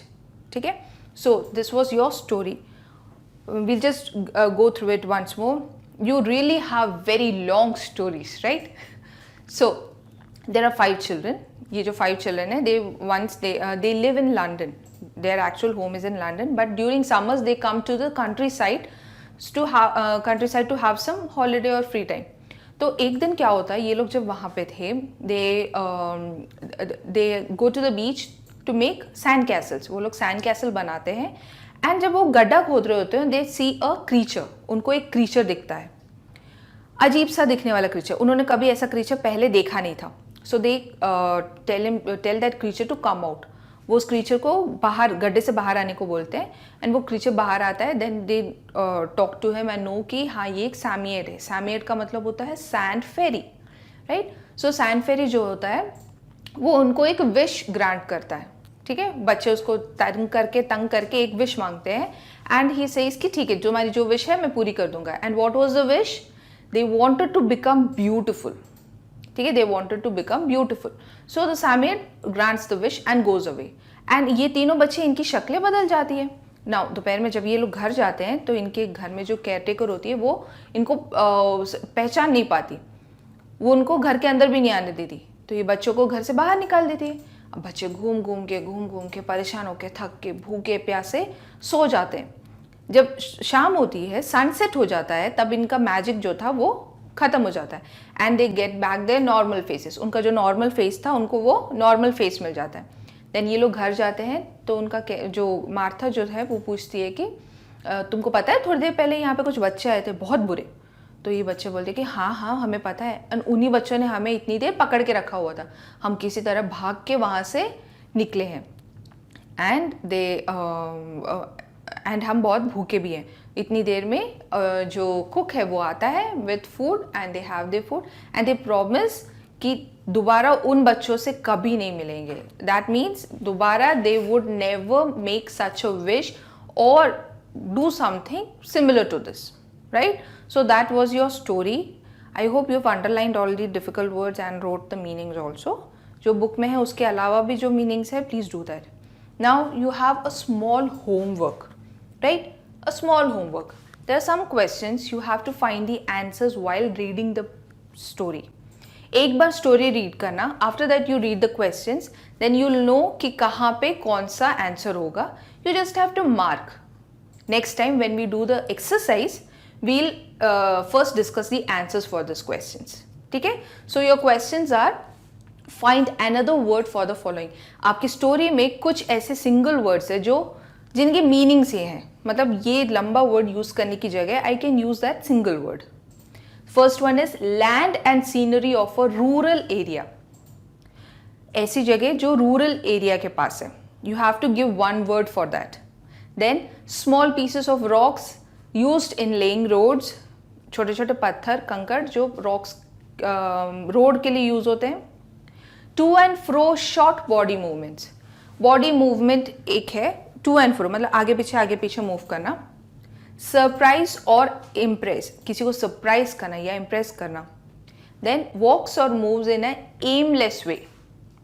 ठीक है, so this was your story। We'll just go through it once more। You really have very long stories, right? So there are 5 children। ये जो 5 children हैं, they live in London। Their actual home is in London, but during summers they come to the countryside to have some holiday or free time। तो एक दिन क्या होता है, ये लोग जब वहाँ पे थे, they go to the beach to make sand castles. वो लोग सैंड कैसल बनाते हैं एंड जब वो गड्ढा खोद रहे होते हैं दे सी अ क्रीचर। उनको एक क्रीचर दिखता है, अजीब सा दिखने वाला क्रीचर। उन्होंने कभी ऐसा क्रीचर पहले देखा नहीं था। So they tell that creature to come out. वो उस क्रीचर को बाहर, गड्ढे से बाहर आने को बोलते हैं एंड वो क्रीचर बाहर आता है। Then they talk to him and know कि हाँ ये एक सैमियट है। सैमियट का मतलब होता है सैंड फेरी, राइट। सो सैंड फेरी जो होता है वो उनको एक विश ग्रांट करता है, ठीक है। बच्चे उसको तंग करके एक विश मांगते हैं एंड ही सेज कि ठीक है तुम्हारी जो विश है मैं पूरी कर दूंगा। And what was the wish? They wanted to become beautiful, ठीक है। They wanted to become beautiful. So the Psammead grants the wish and goes away. And ये तीनों बच्चे, इनकी शक्लें बदल जाती है। नाउ दोपहर में जब ये लोग घर जाते हैं तो इनके घर में जो केयरटेकर होती है वो इनको पहचान नहीं पाती, वो उनको घर के अंदर भी नहीं आने देती। तो ये बच्चों को घर से बाहर निकाल देती है। अब बच्चे घूम घूम के परेशान होके, थक के, भूखे प्यासे सो जाते हैं। जब शाम होती है, सनसेट हो जाता है, तब इनका मैजिक जो था वो खत्म हो जाता है and they get back there normal faces. उनका जो नॉर्मल फेस था उनको वो नॉर्मल फेस मिल जाता है. देन ये लोग घर जाते हैं तो उनका जो मार्था जो है वो पूछती है कि तुमको पता है थोड़ी देर पहले यहाँ पे कुछ बच्चे आए थे बहुत बुरे. तो ये बच्चे बोलते कि हाँ हाँ हमें पता है, और उन्हीं बच्चों ने हमें इतनी देर पकड़ के रखा हुआ था, हम किसी तरह भाग के वहाँ से निकले हैं एंड हम बहुत भूखे भी हैं. इतनी देर में जो कुक है वो आता है with food and they have their food and they promise कि दोबारा उन बच्चों से कभी नहीं मिलेंगे. दैट मीन्स दोबारा they would never make such a wish और do something similar to this, right? So that was your story. I hope you've underlined all the difficult words and wrote the meanings also. जो book में है उसके अलावा भी जो meanings है, please do that. Now you have a small homework, right? A small homework. There are some questions you have to find the answers while reading the story. एक बार story read करना. After that you read the questions. Then you'll know कि कहाँ पे कौन सा answer होगा. You just have to mark. Next time when we do the exercise, we'll first discuss the answers for these questions. ठीक है? So your questions are find another word for the following. आपकी story में कुछ ऐसे single words है जो जिनके meanings ये हैं, मतलब ये लंबा वर्ड यूज करने की जगह I can use that single word. First one is land and scenery of a rural area. ऐसी जगह जो रूरल एरिया के पास है. You have to give one word for that. Then small pieces of rocks used in laying roads. छोटे छोटे पत्थर कंकड़ जो रॉक्स रोड के लिए यूज होते हैं. To and fro short body movements. Body movement एक है, टू एंड फ्रो मतलब आगे पीछे मूव करना. सरप्राइज और इम्प्रेस, किसी को सरप्राइज करना या इम्प्रेस करना. देन वॉक्स और मूव्स इन ए एमलेस वे.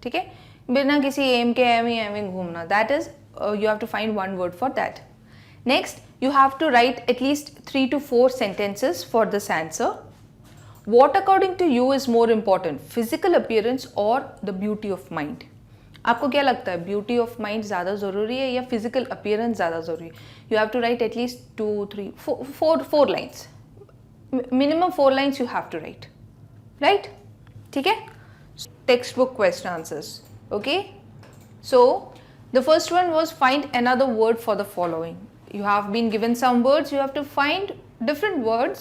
ठीक है, बिना किसी एम के एम घूमना. That is you have to find one word for that. Next, you have to write at least 3 to 4 sentences for this answer. What according to you is more important, physical appearance or the beauty of mind? आपको क्या लगता है, beauty of mind ज़्यादा ज़रूरी है या physical appearance ज़्यादा ज़रूरी है? You have to write at least 2, 3, 4 lines. Minimum 4 lines you have to write. Right? ठीक है? Textbook question answers. Okay? So, the first one was find another word for the following. You have been given some words, you have to find different words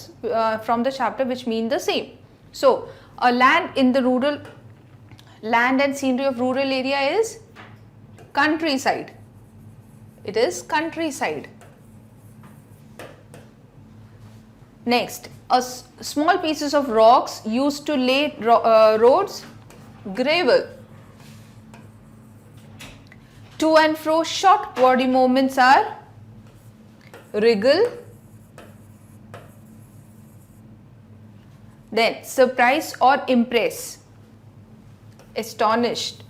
from the chapter which mean the same. So a land and scenery of rural area is countryside. It is countryside. Next, small pieces of rocks used to lay roads, gravel. To and fro short body movements are wriggle. Then surprise or impress, astonished.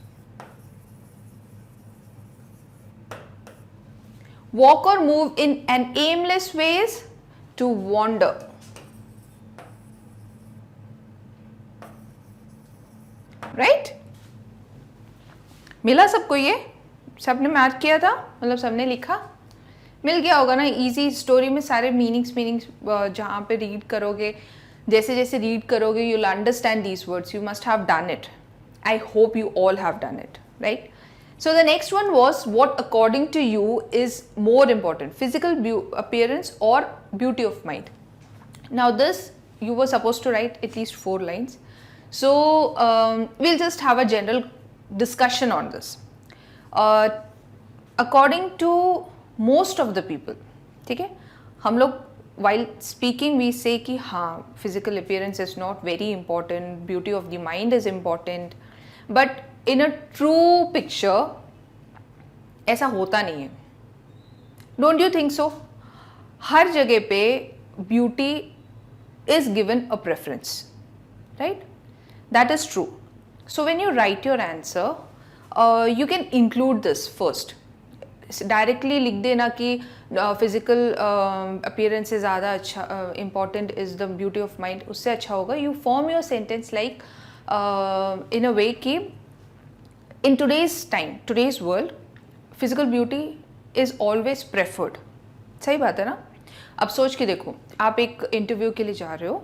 Walk or move in an aimless ways, to wander. Right? मिला सबको? ये सबने match किया था, मतलब सबने लिखा, मिल गया होगा ना. इजी स्टोरी में सारे मीनिंग्स जहाँ पे रीड करोगे, जैसे जैसे रीड करोगे you will understand these words. You must have done it. I hope you all have done it, right? So the next one was what according to you is more important, physical appearance और beauty of mind. Now this you were supposed to write at least 4 lines. So we'll just have a general discussion on this. According to most of the people, ठीक है, हम लोग while speaking we say कि हाँ physical appearance is not very important, beauty of the mind is important, but in a true picture ऐसा होता नहीं है. Don't you think so? हर जगह पे beauty is given a preference, right? That is true. So when you write your answer, you can include this first. Directly लिख देना कि physical appearance से ज़्यादा अच्छा important is the beauty of mind, उससे अच्छा होगा. You form your sentence like in a way कि in today's time, today's world, physical beauty is always preferred. सही बात है ना? अब सोच के देखो, आप एक इंटरव्यू के लिए जा रहे हो,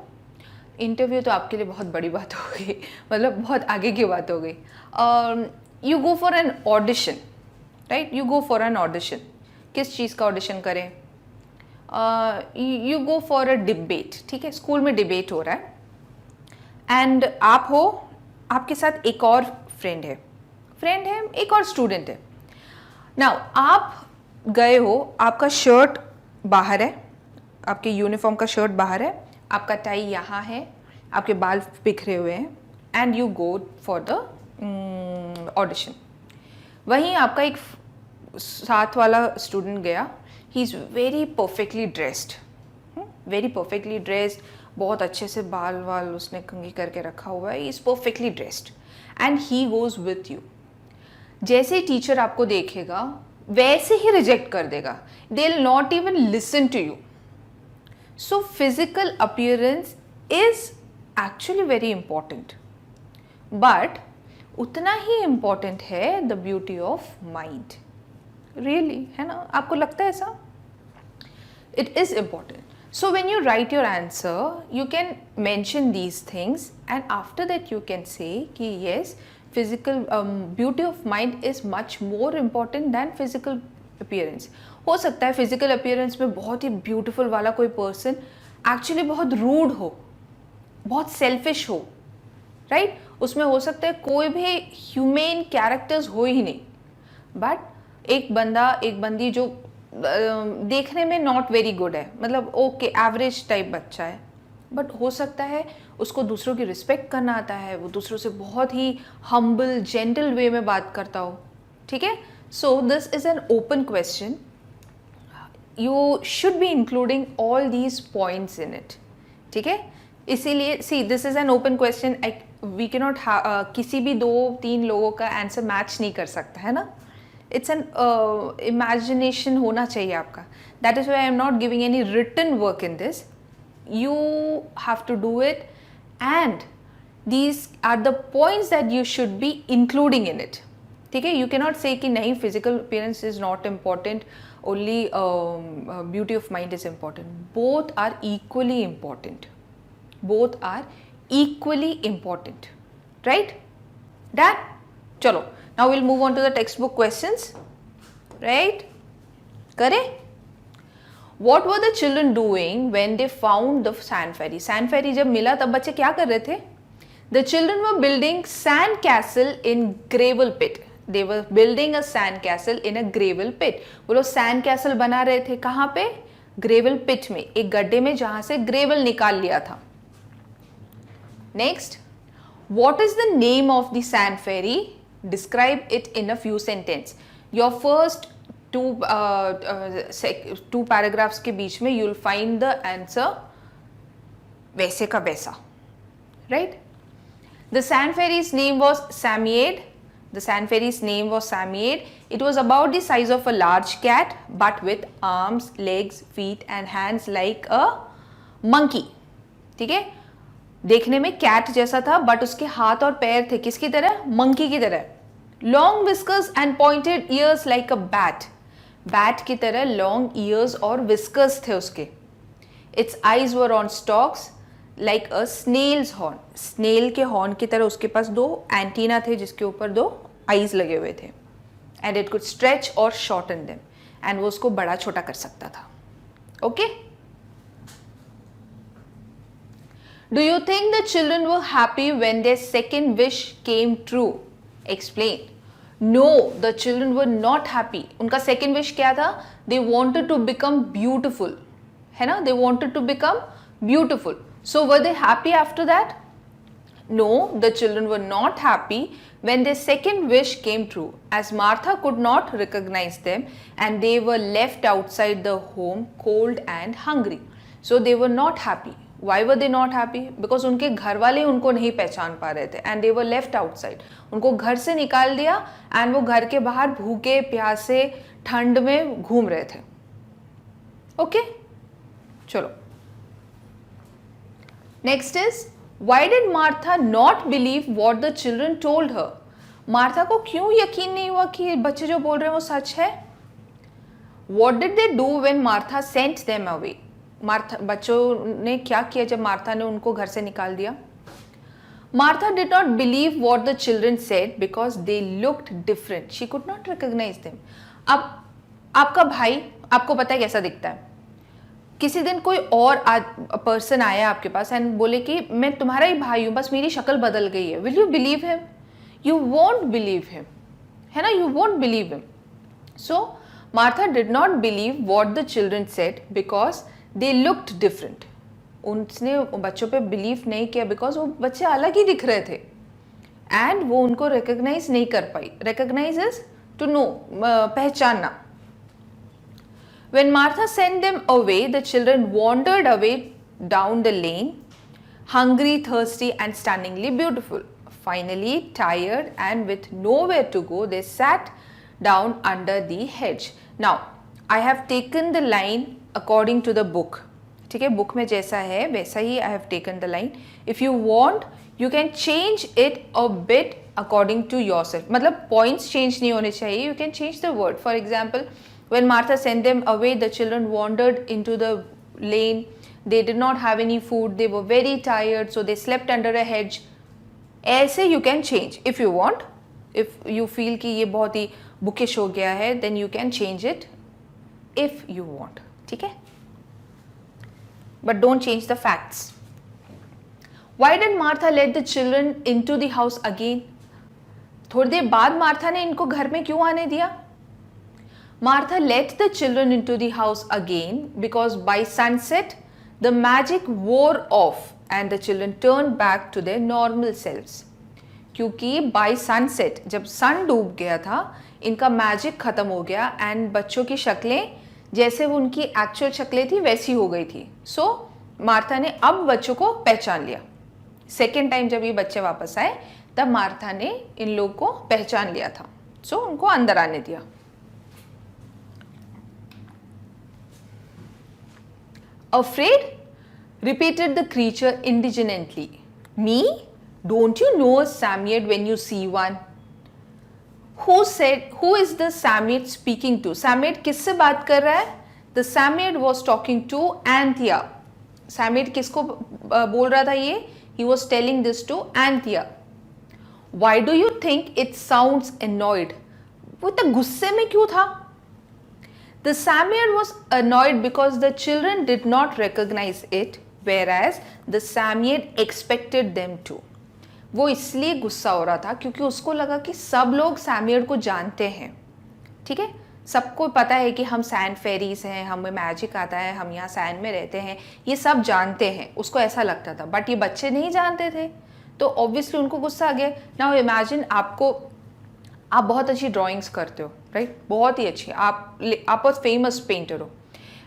इंटरव्यू तो आपके लिए बहुत बड़ी बात हो गई, मतलब बहुत आगे की बात हो गई. You go for an audition, right, you go for an audition. किस चीज़ का ऑडिशन करें? You go for a debate, ठीक है, स्कूल में डिबेट हो रहा है, एंड आप हो, आपके साथ एक और फ्रेंड है, एक और स्टूडेंट है. नाउ आप गए हो, आपका शर्ट बाहर है, आपके यूनिफॉर्म का शर्ट बाहर है, आपका टाई यहाँ है, आपके बाल बिखरे हुए हैं, and you go for the audition. वहीं आपका एक साथ वाला स्टूडेंट गया, he is very perfectly dressed, बहुत अच्छे से बाल वाल उसने कंघी करके रखा हुआ है, he is perfectly dressed, and he goes with you. जैसे ही टीचर आपको देखेगा वैसे ही रिजेक्ट कर देगा, they will not even listen to you. So physical appearance is actually very important, but उतना ही इंपॉर्टेंट है the beauty of mind. Really, है ना? आपको लगता है ऐसा? इट इज important. So when you write your answer, you can mention these things, and after that you can say कि yes, physical beauty of mind is much more important than physical appearance. हो सकता है physical appearance में बहुत ही beautiful वाला कोई person actually बहुत rude हो, बहुत selfish हो, right? उसमें हो सकता है कोई भी humane characters हो ही नहीं, but एक बंदी जो देखने में नॉट वेरी गुड है, मतलब ओके एवरेज टाइप बच्चा है, बट हो सकता है उसको दूसरों की रिस्पेक्ट करना आता है, वो दूसरों से बहुत ही हम्बल जेंटल वे में बात करता हो, ठीक है. So this is an open question, you should be including all these points in it, ठीक है. इसीलिए see this is an open question, we can not किसी भी 2-3 लोगों का आंसर मैच नहीं कर सकता है ना. It's an imagination होना चाहिए आपका. That is why I am not giving any written work in this. You have to do it, and these are the points that you should be including in it. ठीक है? You cannot say कि नहीं, physical appearance is not important, only beauty of mind is important. Both are equally important. Both are equally important. Right? Done? चलो. Now we'll move on to the textbook questions, right? करें? What were the children doing when they found the sand fairy? Sand fairy जब मिला तब बच्चे क्या कर रहे थे? The children were building sand castle in gravel pit. They were building a sand castle in a gravel pit. वो लोग sand castle बना रहे थे कहाँ पे? Gravel pit में, एक गड्ढे में जहाँ से gravel निकाल लिया था. Next, what is the name of the sand fairy? Describe it in a few sentences. Your first two paragraphs के बीच में you'll find the answer वैसे का वैसा, right? The sand fairy's name was Samiad. The sand fairy's name was Samiad. It was about the size of a large cat, but with arms, legs, feet and hands like a monkey. ठीक है? देखने में cat जैसा था, but उसके हाथ और पैर थे किसकी तरह? मंकी की तरह. Long whiskers and pointed ears like a bat. Bat की तरह लॉन्ग ईयर्स और विस्कर्स थे उसके. Its eyes were on stalks like a snail's horn. Snail के हॉर्न की तरह उसके पास 2 एंटीना थे जिसके ऊपर 2 आईज लगे हुए थे. एंड इट कुड स्ट्रेच और शॉर्टन देम, एंड वो उसको बड़ा छोटा कर सकता था. Okay? Do you think the children were happy when their second wish came true? Explain. No, the children were not happy. उनका second wish क्या था? They wanted to become beautiful. है ना? They wanted to become beautiful. So were they happy after that? No, the children were not happy when their second wish came true, as Martha could not recognize them and they were left outside the home cold and hungry. So they were not happy. Why were they not happy? Because उनके घर वाले उनको नहीं पहचान पा रहे थे, and they were left outside. उनको घर से निकाल दिया, and वो घर के बाहर भूखे प्यासे ठंड में घूम रहे थे. ओके? चलो. Next is, why did Martha not believe what the children told her? Martha को क्यों यकीन नहीं हुआ कि बच्चे जो बोल रहे हैं वो सच है? What did they do when Martha sent them away? Martha, बच्चों ने क्या किया जब मार्था ने उनको घर से निकाल दिया? Martha did not believe what the children said because they looked different. She could not recognize them. अब आपका भाई आपको पता है कैसा दिखता है. किसी दिन कोई और पर्सन आया आपके पास एंड बोले कि मैं तुम्हारा ही भाई हूँ, बस मेरी शक्ल बदल गई है. Will you believe him? You won't believe him, है ना? You won't believe him. So Martha did not believe what the children said because they looked different. उसने बच्चों पे बिलीव नहीं किया बिकॉज वो बच्चे अलग ही दिख रहे थे एंड वो उनको रिकग्नाइज नहीं कर पाई. रिकग्नाइज इज टू नो, पहचानना. When Martha sent them away, the children wandered away down the lane, hungry, thirsty, and stunningly beautiful. Finally, tired and with nowhere to go, they sat down under the hedge. Now, I have taken the line according to the book. ठीक है, book में जैसा है वैसा ही I have taken the line. If you want, you can change it a bit according to yourself. मतलब points change नहीं होने चाहिए. You can change the word. For example, when Martha sent them away, the children wandered into the lane. They did not have any food. They were very tired, so they slept under a hedge. ऐसे you can change if you want. If you feel कि ये बहुत ही bookish हो गया है, then you can change it if you want. ठीक है? But don't change the facts. Why did Martha let the children into the house again? थोड़ी देर बाद मार्था ने इनको घर में क्यों आने दिया? Martha let the children into the house again because by sunset the magic wore off and the children turned back to their normal selves. क्योंकि by sunset जब sun डूब गया था इनका मैजिक खत्म हो गया एंड बच्चों की शक्लें जैसे वो उनकी एक्चुअल शक्लें थी वैसी हो गई थी. सो मार्था ने अब बच्चों को पहचान लिया. सेकेंड टाइम जब ये बच्चे वापस आए तब मार्था ने इन लोगों को पहचान लिया था. सो उनको अंदर आने दिया. Afraid? Repeated the creature indignantly. Me? Don't you know a Samoyed when you see one? Who said? Who is the Samoyed speaking to? Samoyed किससे बात कर रहा है? The Samoyed was talking to Anthea. Samoyed किसको बोल रहा था ये? He was telling this to Anthea. Why do you think it sounds annoyed? वो इतना गुस्से में क्यों था? The Samoyed was annoyed because the children did not recognize it, whereas the Samoyed expected them to. वो इसलिए गुस्सा हो रहा था क्योंकि उसको लगा कि सब लोग Samoyed को जानते हैं. ठीक है, सबको पता है कि हम सैंड फेरीज हैं, हमें मैजिक आता है, हम यहाँ सैंड में रहते हैं, ये सब जानते हैं. उसको ऐसा लगता था, बट ये बच्चे नहीं जानते थे, तो ऑब्वियसली उनको गुस्सा आ गया. नाउ इमेजिन आप बहुत अच्छी ड्राइंग्स करते हो, राइट? बहुत ही अच्छी. आप बहुत फेमस पेंटर हो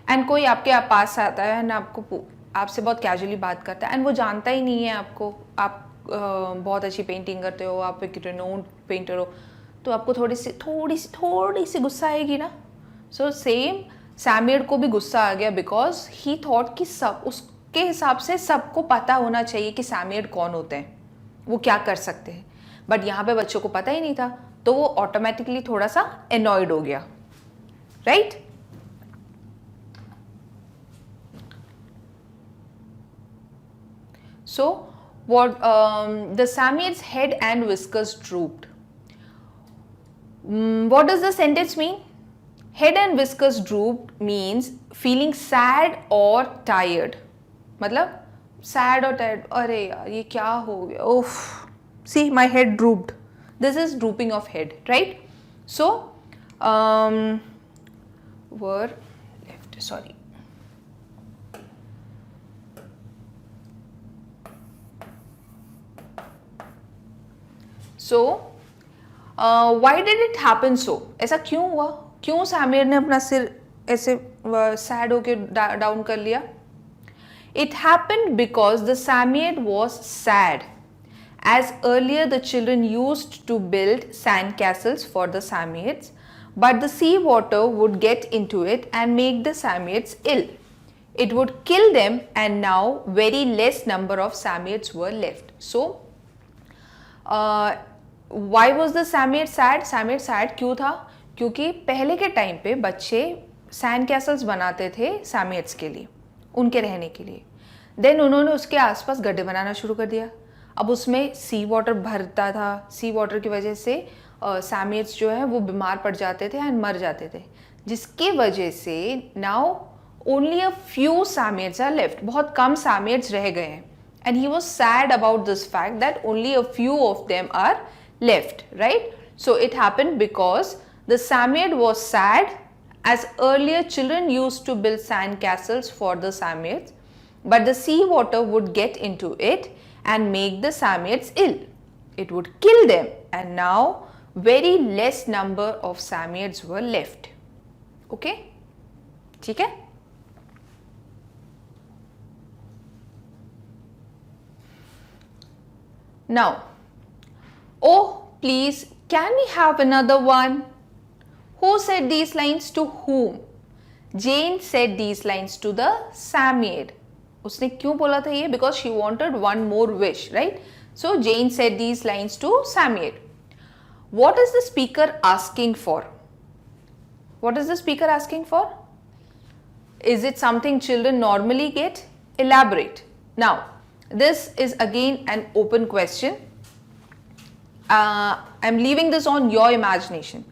एंड कोई आपके पास आता है एंड आपसे बहुत कैजुअली बात करता है एंड वो जानता ही नहीं है आपको. आप बहुत अच्छी पेंटिंग करते हो, आप एक रिनोन्ड पेंटर हो, तो आपको थोड़ी सी गुस्सा आएगी ना. सो सेम सैमोयड को भी गुस्सा आ गया बिकॉज ही थॉट कि सब उसके हिसाब से सबको पता होना चाहिए कि सैमोयड कौन होते हैं, वो क्या कर सकते हैं. बट यहाँ पे बच्चों को पता ही नहीं था, तो वो ऑटोमेटिकली थोड़ा सा एनॉयड हो गया, right? So what the Samoyed's head and whiskers drooped. What does the sentence mean? Head and whiskers drooped means feeling sad or tired. मतलब sad or tired. अरे यार ये क्या हो गया? Oof. See, my head drooped. This is drooping of head, right? So, were left. Sorry. So, why did it happen so? ऐसा क्यों हुआ? क्यों सैमोयड ने अपना सिर ऐसे सैड होके डाउन कर लिया? It happened because the Samoyed was sad. As earlier the children used to build sand castles for the Samoyeds, but the sea water would get into it and make the Samoyeds ill. It would kill them and now very less number of Samoyeds were left. So, why was the Samoyed sad? Samoyed sad क्यों था? क्योंकि पहले के time पे बच्चे sand Castle's बनाते थे Samoyeds के लिए उनके रहने के लिए। देन उन्होंने उसके आसपास गड्ढे बनाना शुरू कर दिया। अब उसमें सी वाटर भरता था, सी वाटर की वजह से सैमियट्स जो है वो बीमार पड़ जाते थे एंड मर जाते थे, जिसकी वजह से now only a few Psammeads are left, बहुत कम सैमियट्स रह गए हैं। And he was sad about this fact that only a few of them are left, right? So it happened because the Psammead was sad, as earlier children used to build sand castles for the Samoyeds, but the sea water would get into it and make the Samoyeds ill. It would kill them, and now very less number of Samoyeds were left. Okay? ठीक है? Now, oh please, can we have another one? Who said these lines to whom? Jane said these lines to the Samoyed. उसने क्यों बोला था ये? Because she wanted one more wish, right? So Jane said these lines to Samoyed. What is the speaker asking for? What is the speaker asking for? Is it something children normally get? Elaborate. Now, this is again an open question. I'm leaving this on your imagination.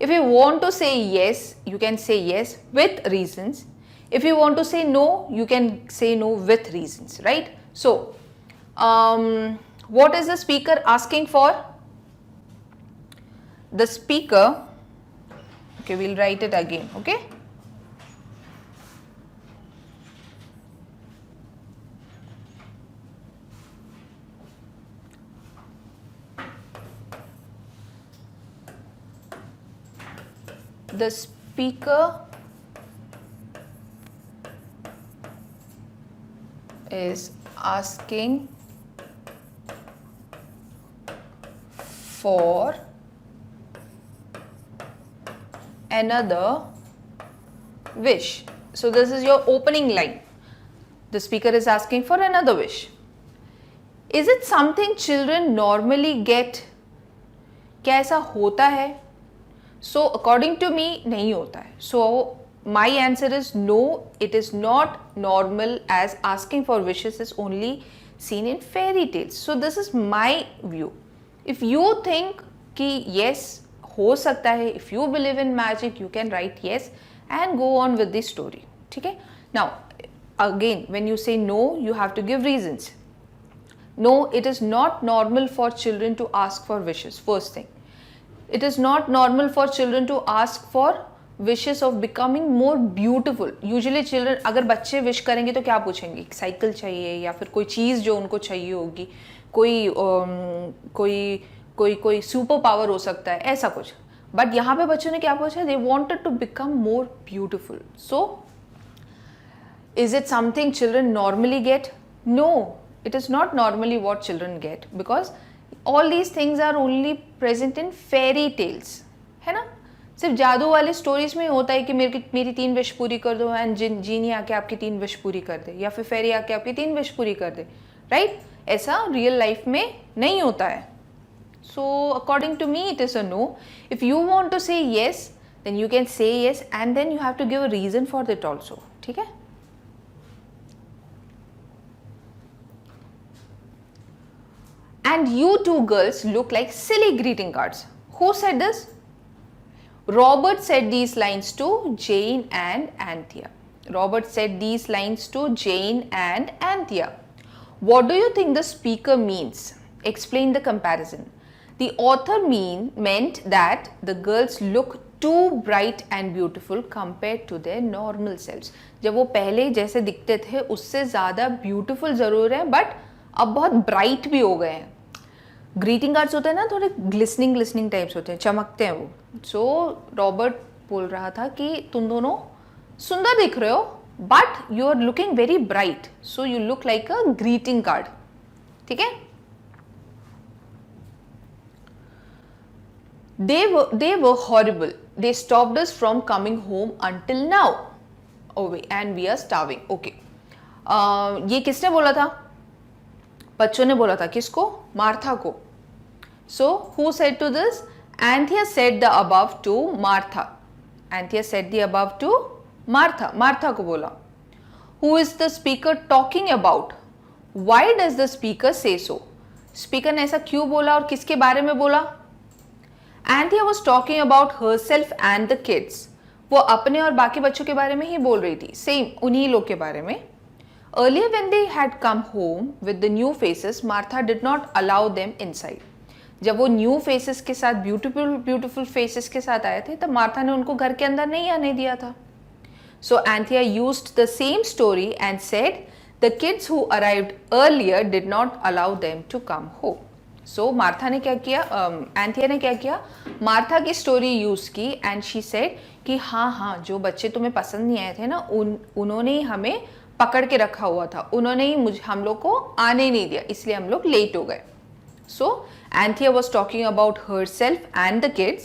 If you want to say yes, you can say yes with reasons. If you want to say no, you can say no with reasons, right? So, what is the speaker asking for? The speaker, okay, we'll write it again, okay? The speaker is asking for another wish. So this is your opening line. The speaker is asking for another wish. Is it something children normally get? क्या ऐसा होता है? So according to me नहीं होता है. So my answer is no, it is not normal, as asking for wishes is only seen in fairy tales. So this is my view. If you think कि yes हो सकता है, if you believe in magic, you can write yes and go on with the story. ठीक है? Now again, when you say no, you have to give reasons. No, it is not normal for children to ask for wishes. First thing, it is not normal for children to ask for wishes of becoming more beautiful. Usually children, अगर बच्चे wish करेंगे तो क्या पूछेंगे? Cycle चाहिए या फिर कोई चीज़ जो उनको चाहिए होगी, कोई सुपर पावर हो सकता है, ऐसा कुछ. बट यहाँ पे बच्चों ने क्या पूछा? They wanted to become more beautiful. So is it something children normally get? No, it is not normally what children get, because all these things are only present in fairy tales, है ना? सिर्फ जादू वाले stories में होता है कि मेरी 3 विश पूरी कर दो एंड जीनी आके आपकी 3 विश पूरी कर दे, या फिर फेरी आके आपकी 3 विश पूरी कर दे, राइट? ऐसा रियल लाइफ में नहीं होता है. So according to me it is a no. If you want to say yes, then you can say yes and then you have to give a reason for that also. ठीक है? And you two girls look like silly greeting cards. Who said this? Robert said these lines to Jane and Anthea. Robert said these lines to Jane and Anthea. What do you think the speaker means? Explain the comparison. The author meant that the girls look too bright and beautiful compared to their normal selves. जब वो पहले जैसे दिखते थे उससे ज़्यादा beautiful ज़रूर है, but अब बहुत bright भी हो गए हैं. ग्रीटिंग कार्ड्स होते हैं ना, थोड़े ग्लिसनिंग टाइप्स होते हैं, चमकते हैं वो. सो रॉबर्ट बोल रहा था कि तुम दोनों सुंदर दिख रहे हो, but you are looking very bright, so you look like a greeting card. ठीक है? They were horrible. They stopped us from coming home until now. Oh wait, and we are starving. Okay. ये किसने बोला था? बच्चों ने बोला था. किसको? मार्था को. So who said to this? Anthea said the above to Martha. Anthea said the above to Martha. Martha को बोला. Who is the speaker talking about? Why does the speaker say so? Speaker ने ऐसा क्यों बोला और किसके बारे में बोला? Anthea was talking about herself and the kids. वो अपने और बाकी बच्चों के बारे में ही बोल रही थी, सेम उन्हीं लोग के बारे में. Earlier when they had come home with the new faces, Martha did not allow them inside. जब वो न्यू फेसेस के साथ ब्यूटीफुल फेसेस के साथ आए थे तब मार्था ने उनको घर के अंदर नहीं आने दिया था. So Anthea used the same story and said the kids who arrived earlier did not allow them to come home. So Martha ने क्या किया, एंथिया ने क्या किया, मार्था की स्टोरी यूज की एंड शी सेड कि हाँ जो बच्चे तुम्हें पसंद नहीं आए थे ना उन्होंने ही हमें पकड़ के रखा हुआ था, उन्होंने ही हम लोग को आने नहीं दिया, इसलिए हम लोग लेट हो गए. So Anthea was talking about herself and the kids.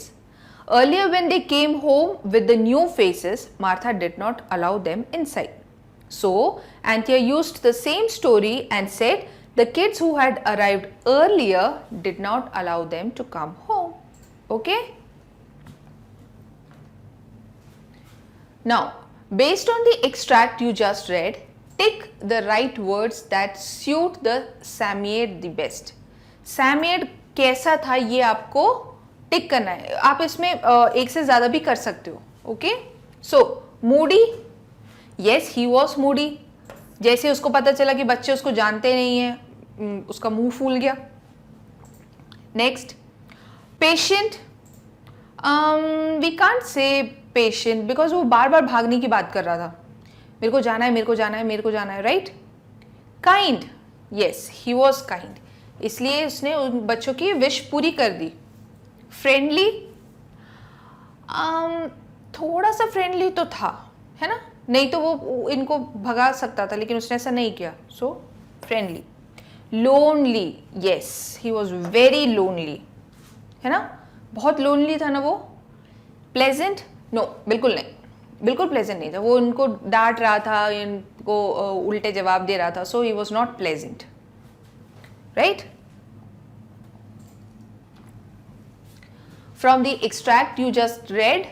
Earlier when they came home with the new faces, Martha did not allow them inside. So Anthea used the same story and said the kids who had arrived earlier did not allow them to come home. Okay? Now, based on the extract you just read, tick the right words that suit the Samoyed the best. सैमोयड कैसा था ये आपको टिक करना है. आप इसमें एक से ज्यादा भी कर सकते हो. Okay, so Moody, yes he was Moody. जैसे उसको पता चला कि बच्चे उसको जानते नहीं है उसका मुंह फूल गया. Next, patient, we can't say patient because वो बार बार भागने की बात कर रहा था, मेरे को जाना है मेरे को जाना है मेरे को जाना है, right. Kind, yes he was kind, इसलिए उसने उन बच्चों की विश पूरी कर दी. फ्रेंडली, थोड़ा सा फ्रेंडली तो था, है ना, नहीं तो वो इनको भगा सकता था लेकिन उसने ऐसा नहीं किया. सो friendly. Lonely, yes he was very lonely, है ना, बहुत लोनली था ना वो. प्लेजेंट, नो बिल्कुल नहीं, बिल्कुल प्लेजेंट नहीं था वो, इनको डांट रहा था, इनको उल्टे जवाब दे रहा था. So he was not pleasant, right? From the extract you just read,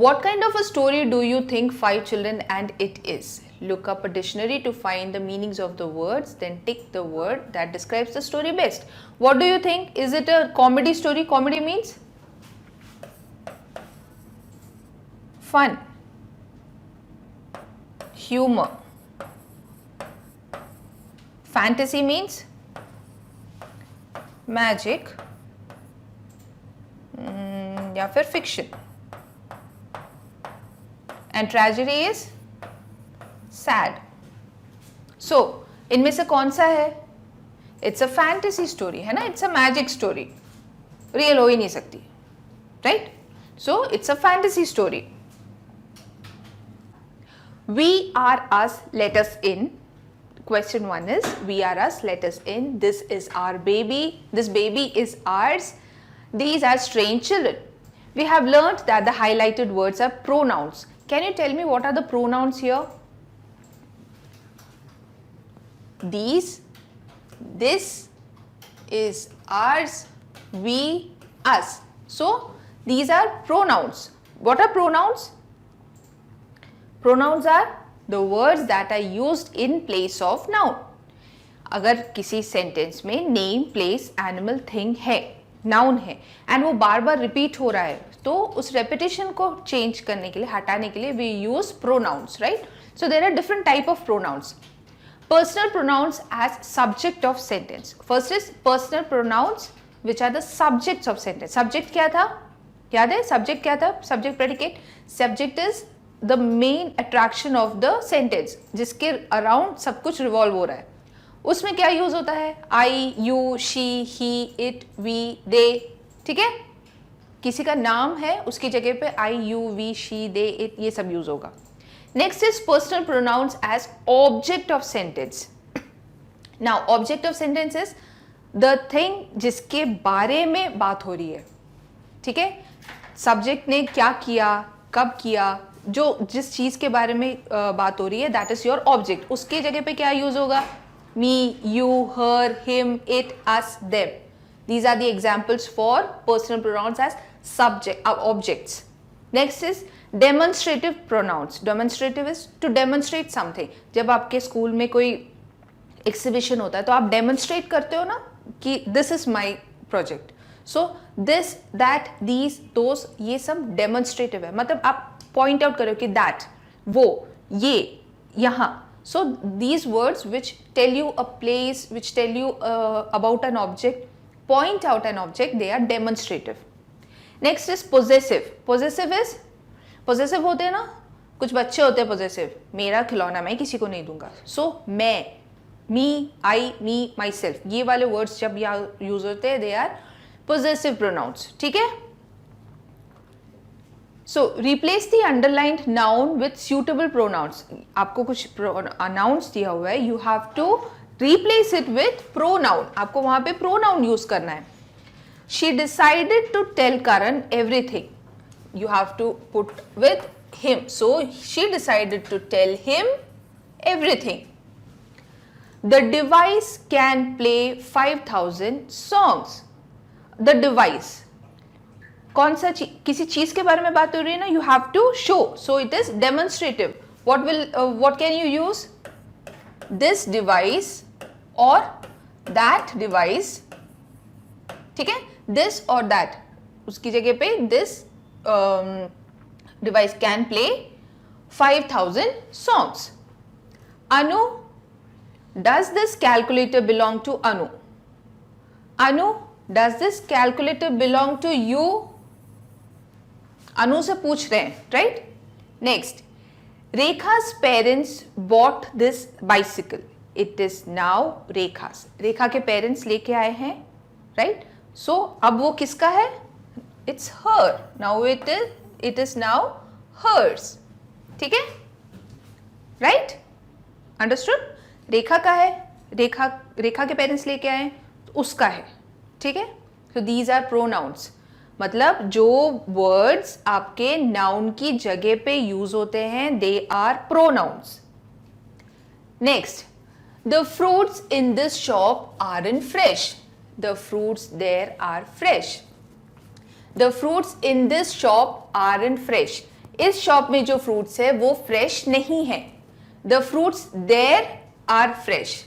what kind of a story do you think Five Children and It is? Look up a dictionary to find the meanings of the words, then tick the word that describes the story best. What do you think? Is it a comedy story? Comedy means fun, humor. Fantasy means magic या फिर fiction. And tragedy is sad. So इनमें से कौन सा है? It's a fantasy story, है ना, it's a magic story, real हो ही नहीं सकती, right. So it's a fantasy story. We are us, let us in. Question 1 is, we are us, let us in. This is our baby. This baby is ours. These are strange children. We have learnt that the highlighted words are pronouns. Can you tell me what are the pronouns here? These, this is ours, we, us. So these are pronouns. What are pronouns? Pronouns are the words that are used in place of noun. अगर किसी sentence में name, place, animal, thing है, noun है and वो बार बार repeat हो रहा है तो उस रेपिटेशन को चेंज करने के लिए, हटाने के लिए we use pronouns, right. So there are different type of pronouns. Personal pronouns as subject of sentence. First is personal pronouns which are the subjects of sentence. Subject क्या था, याद है सब्जेक्ट क्या था? Subject predicate. Subject is the main attraction of the sentence, जिसके around सब कुछ revolve हो रहा है. उसमें क्या यूज होता है? I, you, she, he, it, we, they. ठीक है, किसी का नाम है उसकी जगह पे I, you, we, she, they, it, ये सब यूज होगा. Next is personal pronouns as object of sentence. Now object of sentence is the thing जिसके बारे में बात हो रही है. ठीक है, सब्जेक्ट ने क्या किया, कब किया, जो जिस चीज के बारे में बात हो रही है, दैट इज योर ऑब्जेक्ट. उसके जगह पे क्या यूज होगा? Me, you, her, him, it, us, them. These are the examples for personal pronouns as subject objects. Next is demonstrative pronouns, demonstrative is to demonstrate something. जब आपके school में कोई exhibition होता है तो आप डेमोन्स्ट्रेट करते हो ना कि this is my project. So this, that, these, those, ये सब डेमोन्स्ट्रेटिव है. मतलब आप पॉइंट आउट करो कि दैट, वो, ये, यहाँ. So these words which tell you a place, which tell you about an object, point out an object, they are demonstrative. Next is possessive. Possessive is, possessive होते हैं ना, कुछ बच्चे होते हैं possessive, मेरा खिलौना मैं किसी को नहीं दूंगा. So मैं, me, I, me, myself, ये वाले words जब यूज होते हैं they are possessive pronouns. ठीक है. So replace the underlined noun with suitable pronouns. आपको कुछ nouns दिया हुआ है, you have to replace it with pronoun. आपको वहां पे pronoun यूज करना है. She decided to tell Karan everything. You have to put with him. So she decided to tell him everything. The device can play 5,000 songs. The device, कौन सा किसी चीज के बारे में बात हो रही है ना, you have to show. So it is demonstrative. What can you use? This device or that device. ठीक है, this or that, उसकी जगह पे this device can play 5,000 songs. Anu, does this calculator belong to Anu? Anu, does this calculator belong to you? Anu से पूछ रहे हैं, right? Next, Rekha's parents bought this bicycle. It is now Rekha's. रेखा के parents लेके आए हैं, right? So अब वो किसका है? It's her. Now it is now hers. ठीक है? Right? Understood? रेखा का है, रेखा के पेरेंट्स लेके आए तो उसका है. ठीक है? So these are pronouns. मतलब जो वर्ड्स आपके नाउन की जगह पे यूज होते हैं they are pronouns. Next, the fruits in this shop are in fresh. The fruits there are fresh. The fruits in this shop are in fresh. इस shop में जो फ्रूट्स है वो फ्रेश नहीं है. The fruits there are fresh.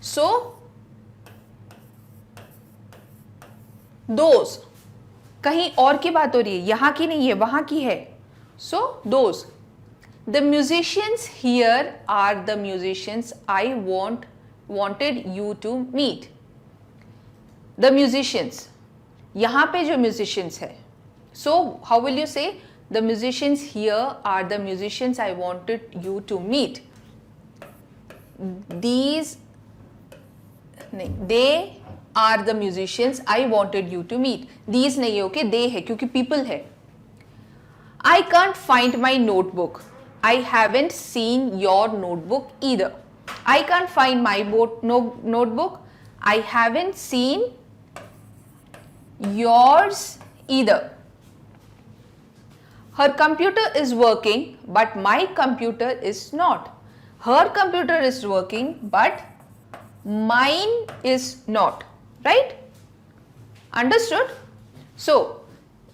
So those, कहीं और की बात हो रही है, यहां की नहीं है, वहां की है. So those. The musicians here are the musicians I wanted you to meet. The musicians, यहां पे जो म्यूजिशियंस है, so how will you say the musicians here are the musicians I wanted you to meet. These नहीं, they are the musicians I wanted you to meet. These नहीं है, okay, they है क्योंकि people है. I can't find my notebook. I haven't seen your notebook either. I can't find my notebook. I haven't seen yours either. Her computer is working, but my computer is not. Her computer is working, but mine is not. Right? Understood? So,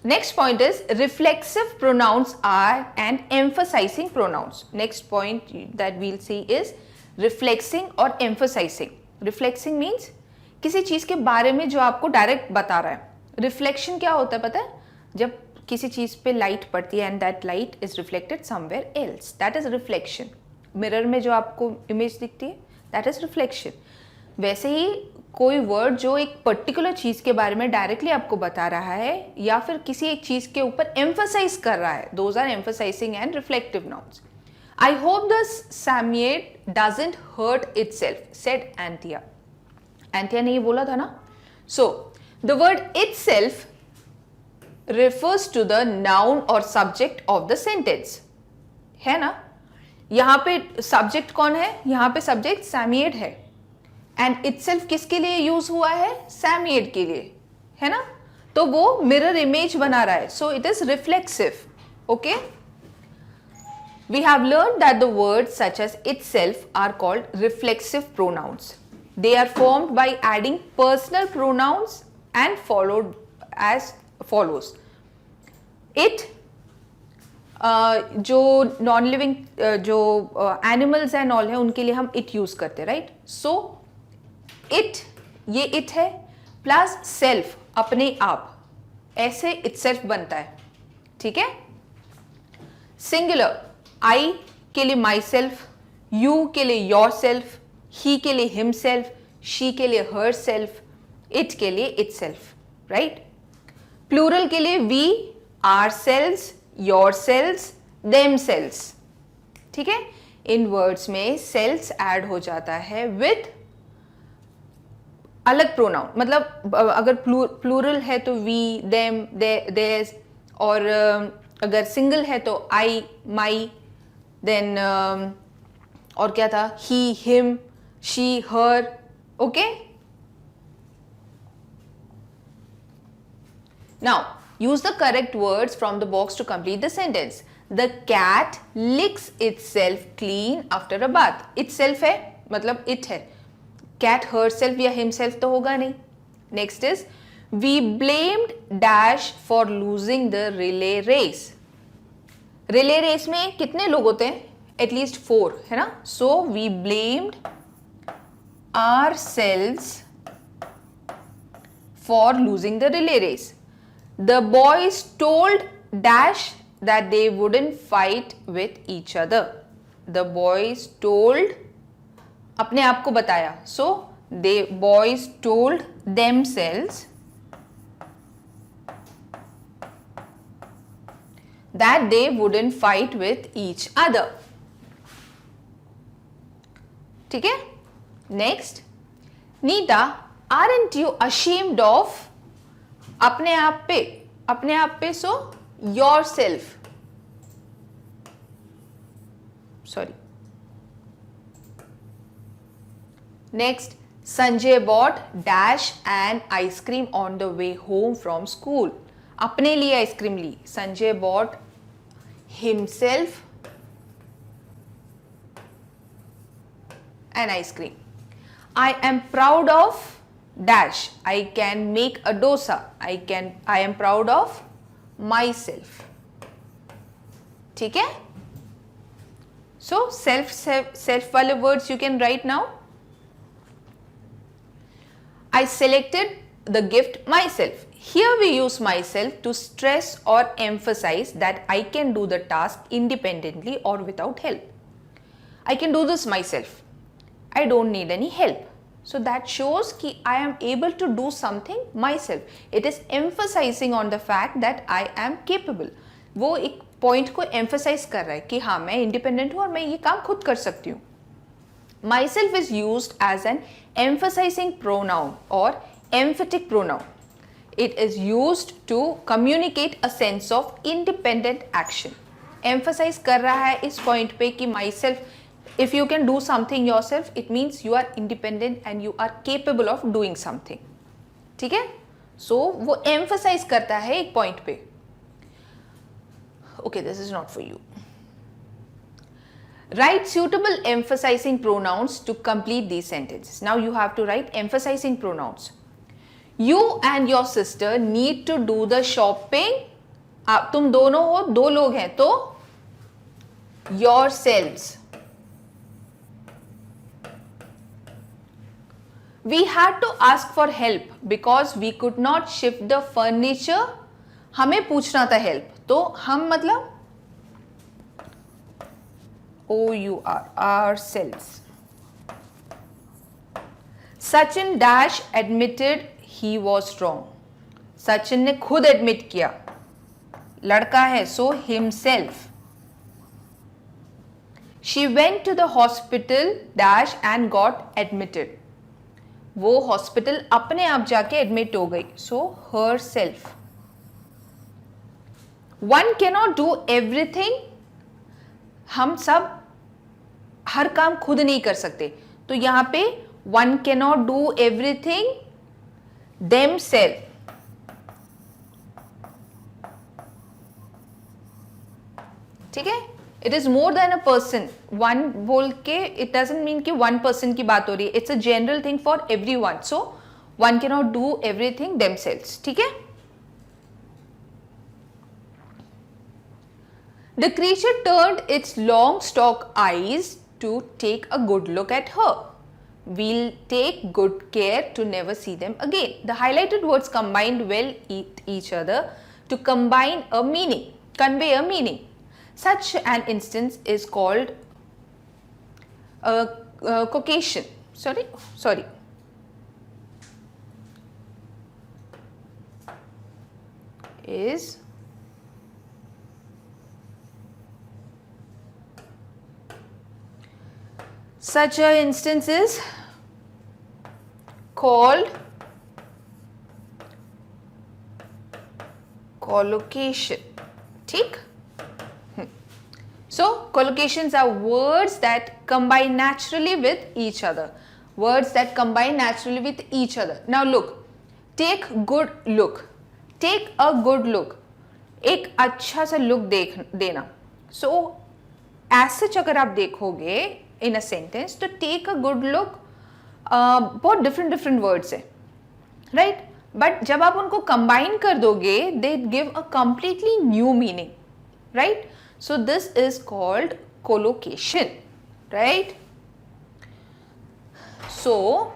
next point is reflexive pronouns are and emphasizing pronouns. Next point that we'll see is reflexing or emphasizing. Reflexing means किसी चीज के बारे में जो आपको direct बता रहा है. रिफ्लेक्शन क्या होता है पता है? जब किसी चीज पे लाइट पड़ती है and that light is reflected somewhere else. That is reflection. Mirror में जो आपको इमेज दिखती है that is reflection. वैसे ही कोई वर्ड जो एक पर्टिकुलर चीज के बारे में डायरेक्टली आपको बता रहा है या फिर किसी एक चीज के ऊपर एम्फसाइज कर रहा है, those are emphasizing and reflective nouns. I hope the Psammead doesn't hurt itself, said Anthea. Anthea ने ये बोला था ना. So the word itself refers to the noun or subject of the sentence. है ना? यहाँ पे सब्जेक्ट कौन है? यहाँ पे सब्जेक्ट सैमिएट है एंड इटसेल्फ किसके लिए यूज हुआ है? सैमिएट के लिए, है ना? तो वो मिरर इमेज बना रहा है. So it is reflexive. Okay, we have learned that the words such as itself are called reflexive pronouns. They are formed by adding personal pronouns and followed as follows. It, जो non living जो animals and all है उनके लिए हम it use करते हैं, right? So it, ये it है प्लस सेल्फ, अपने आप, ऐसे इट सेल्फ बनता है, ठीक है? सिंगुलर, आई के लिए माई सेल्फ, यू के लिए योर सेल्फ, ही के लिए हिम सेल्फ, शी के लिए हर सेल्फ, इट के लिए इट सेल्फ, राइट? प्लूरल के लिए we, our selves, your selves, them selves, ठीक है? इन वर्ड्स में सेल्स ऐड हो जाता है विथ अलग प्रोनाउन, मतलब अगर प्लूरल है तो वी, देम, देयर्स, और अगर सिंगल है तो आई, माई, देन और क्या था, he, him, she, her, okay? Now use the correct words from the box to complete the sentence. The cat licks itself clean after a bath. Itself है मतलब it है, cat herself या himself तो होगा नहीं. Next is we blamed dash for losing the relay race. Relay race में कितने लोग होते हैं? At least 4 है ना? So we blamed ourselves for losing the relay race. The boys told dash that they wouldn't fight with each other. The boys told, अपने आप को बताया. So the boys told themselves that they wouldn't fight with each other. ठीक है? Next, Neeta, aren't you ashamed of? अपने आप पे so your self, sorry. Next, Sanjay bought dash and ice cream on the way home from school. अपने लिए ice cream ली. Sanjay bought himself an ice cream. I am proud of dash, I can make a dosa. I am proud of myself. ठीक है? So self वाले words you can write now. I selected the gift myself. Here we use myself to stress or emphasize that I can do the task independently or without help. I can do this myself. I don't need any help. So that shows कि I am able to do something myself. It is emphasizing on the fact that I am capable. वो एक point को emphasize कर रहा है कि हाँ मैं इंडिपेंडेंट हूँ और मैं ये काम खुद कर सकती हूँ. Myself is used as an emphasizing pronoun or emphatic pronoun. It is used to communicate a sense of independent action. Emphasize कर रहा है इस पॉइंट पे कि myself, if you can do something yourself, it means you are independent and you are capable of doing something. ठीक है? So वो emphasize करता है एक point पे. Okay, this is not for you. Write suitable emphasizing pronouns to complete these sentences. Now you have to write emphasizing pronouns. You and your sister need to do the shopping. तुम दोनों हो, 2 लोग हैं तो yourselves. We had to ask for help because we could not shift the furniture. हमें पूछना था help, तो हम मतलब OUR, ourselves. Sachin dash admitted he was wrong. Sachin ने खुद admit किया. लड़का है so himself. She went to the hospital dash and got admitted. वो हॉस्पिटल अपने आप जाके एडमिट हो गई. So herself. One cannot do everything. हम सब हर काम खुद नहीं कर सकते, तो यहां पे one cannot do everything them self. ठीक है? It is more than a person. One बोल के इट डजंट मीन कि वन पर्सन की बात हो रही है. It's a general thing for every one. So one can not do everything themselves. ठीक है? The creature turned its long stalk eyes to take a good look at her. We'll take good care to never see them again. The highlighted words combined well with each other to combine a meaning, convey a meaning. Such an instance is called a collocation. Sorry. Is such an instance is called collocation. ठीक? So collocations are words that combine naturally with each other. Words that combine naturally with each other. Now look, take good look. Take a good look. एक अच्छा सा look देना. So as such अगर आप देखोगे in a sentence, तो take a good look बहुत different words है, right? But जब आप उनको combine कर दोगे, they give a completely new meaning, right? So this is called collocation, right? So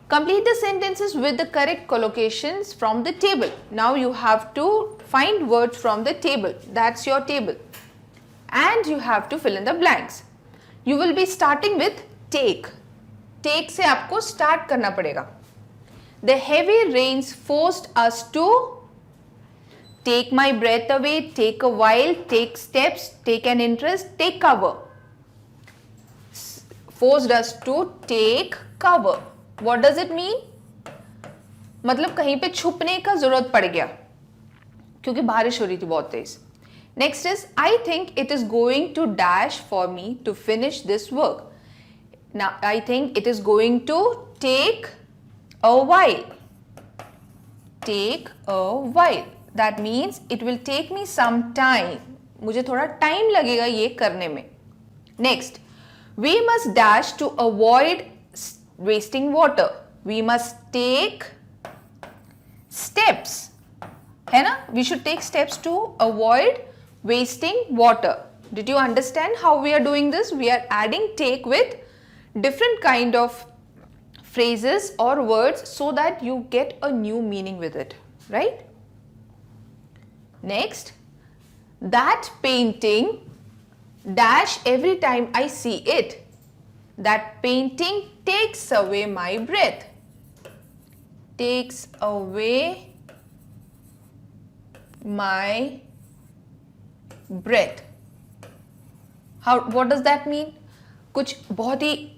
complete the sentences with the correct collocations from the table. Now you have to find words from the table. That's your table. And you have to fill in the blanks. You will be starting with take. Take से आपको start करना पड़ेगा. The heavy rains forced us to take my breath away, take a while, take steps, take an interest, take cover. Forced us to take cover. What does it mean? मतलब कहीं पे छुपने का जरूरत पड़ गया क्योंकि बारिश हो रही थी बहुत तेज. Next is, I think it is going to dash for me to finish this work. Now, I think it is going to take a while. Take a while. That means it will take me some time. मुझे थोड़ा time लगेगा ये करने में. Next, we must dash to avoid wasting water. We must take steps. है ना? We should take steps to avoid wasting water. Did you understand how we are doing this? We are adding take with different kind of phrases or words so that you get a new meaning with it, right? Next, that painting dash every time I see it. That painting takes away my breath. Takes away my breath. What does that mean? कुछ बहुत ही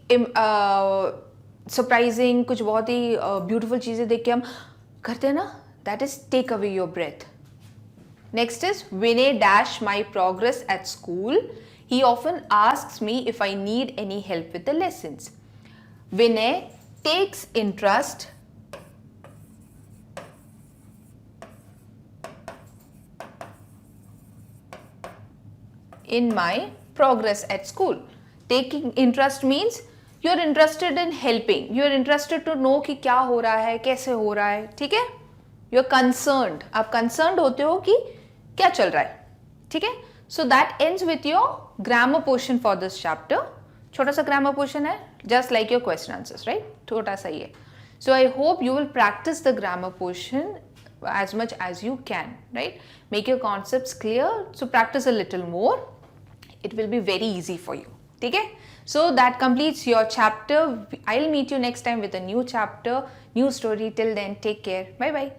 surprising, कुछ बहुत ही beautiful चीजें देख के हम करते हैं ना? That is take away your breath. Next is Vinay dash my progress at school. He often asks me if I need any help with the lessons. Vinay takes interest in my progress at school. Taking interest means you're interested in helping. You're interested to know कि क्या हो रहा है, कैसे हो रहा है, ठीक है? You're concerned. आप concerned होते हो कि क्या चल रहा है, ठीक है? So that ends with your grammar portion for this chapter. छोटा सा grammar portion है, just like your question answers, right? छोटा सा ही है. So I hope you will practice the grammar portion as much as you can, right? Make your concepts clear. So practice a little more. It will be very easy for you. Okay? So that completes your chapter. I'll meet you next time with a new chapter, new story. Till then, take care. Bye bye.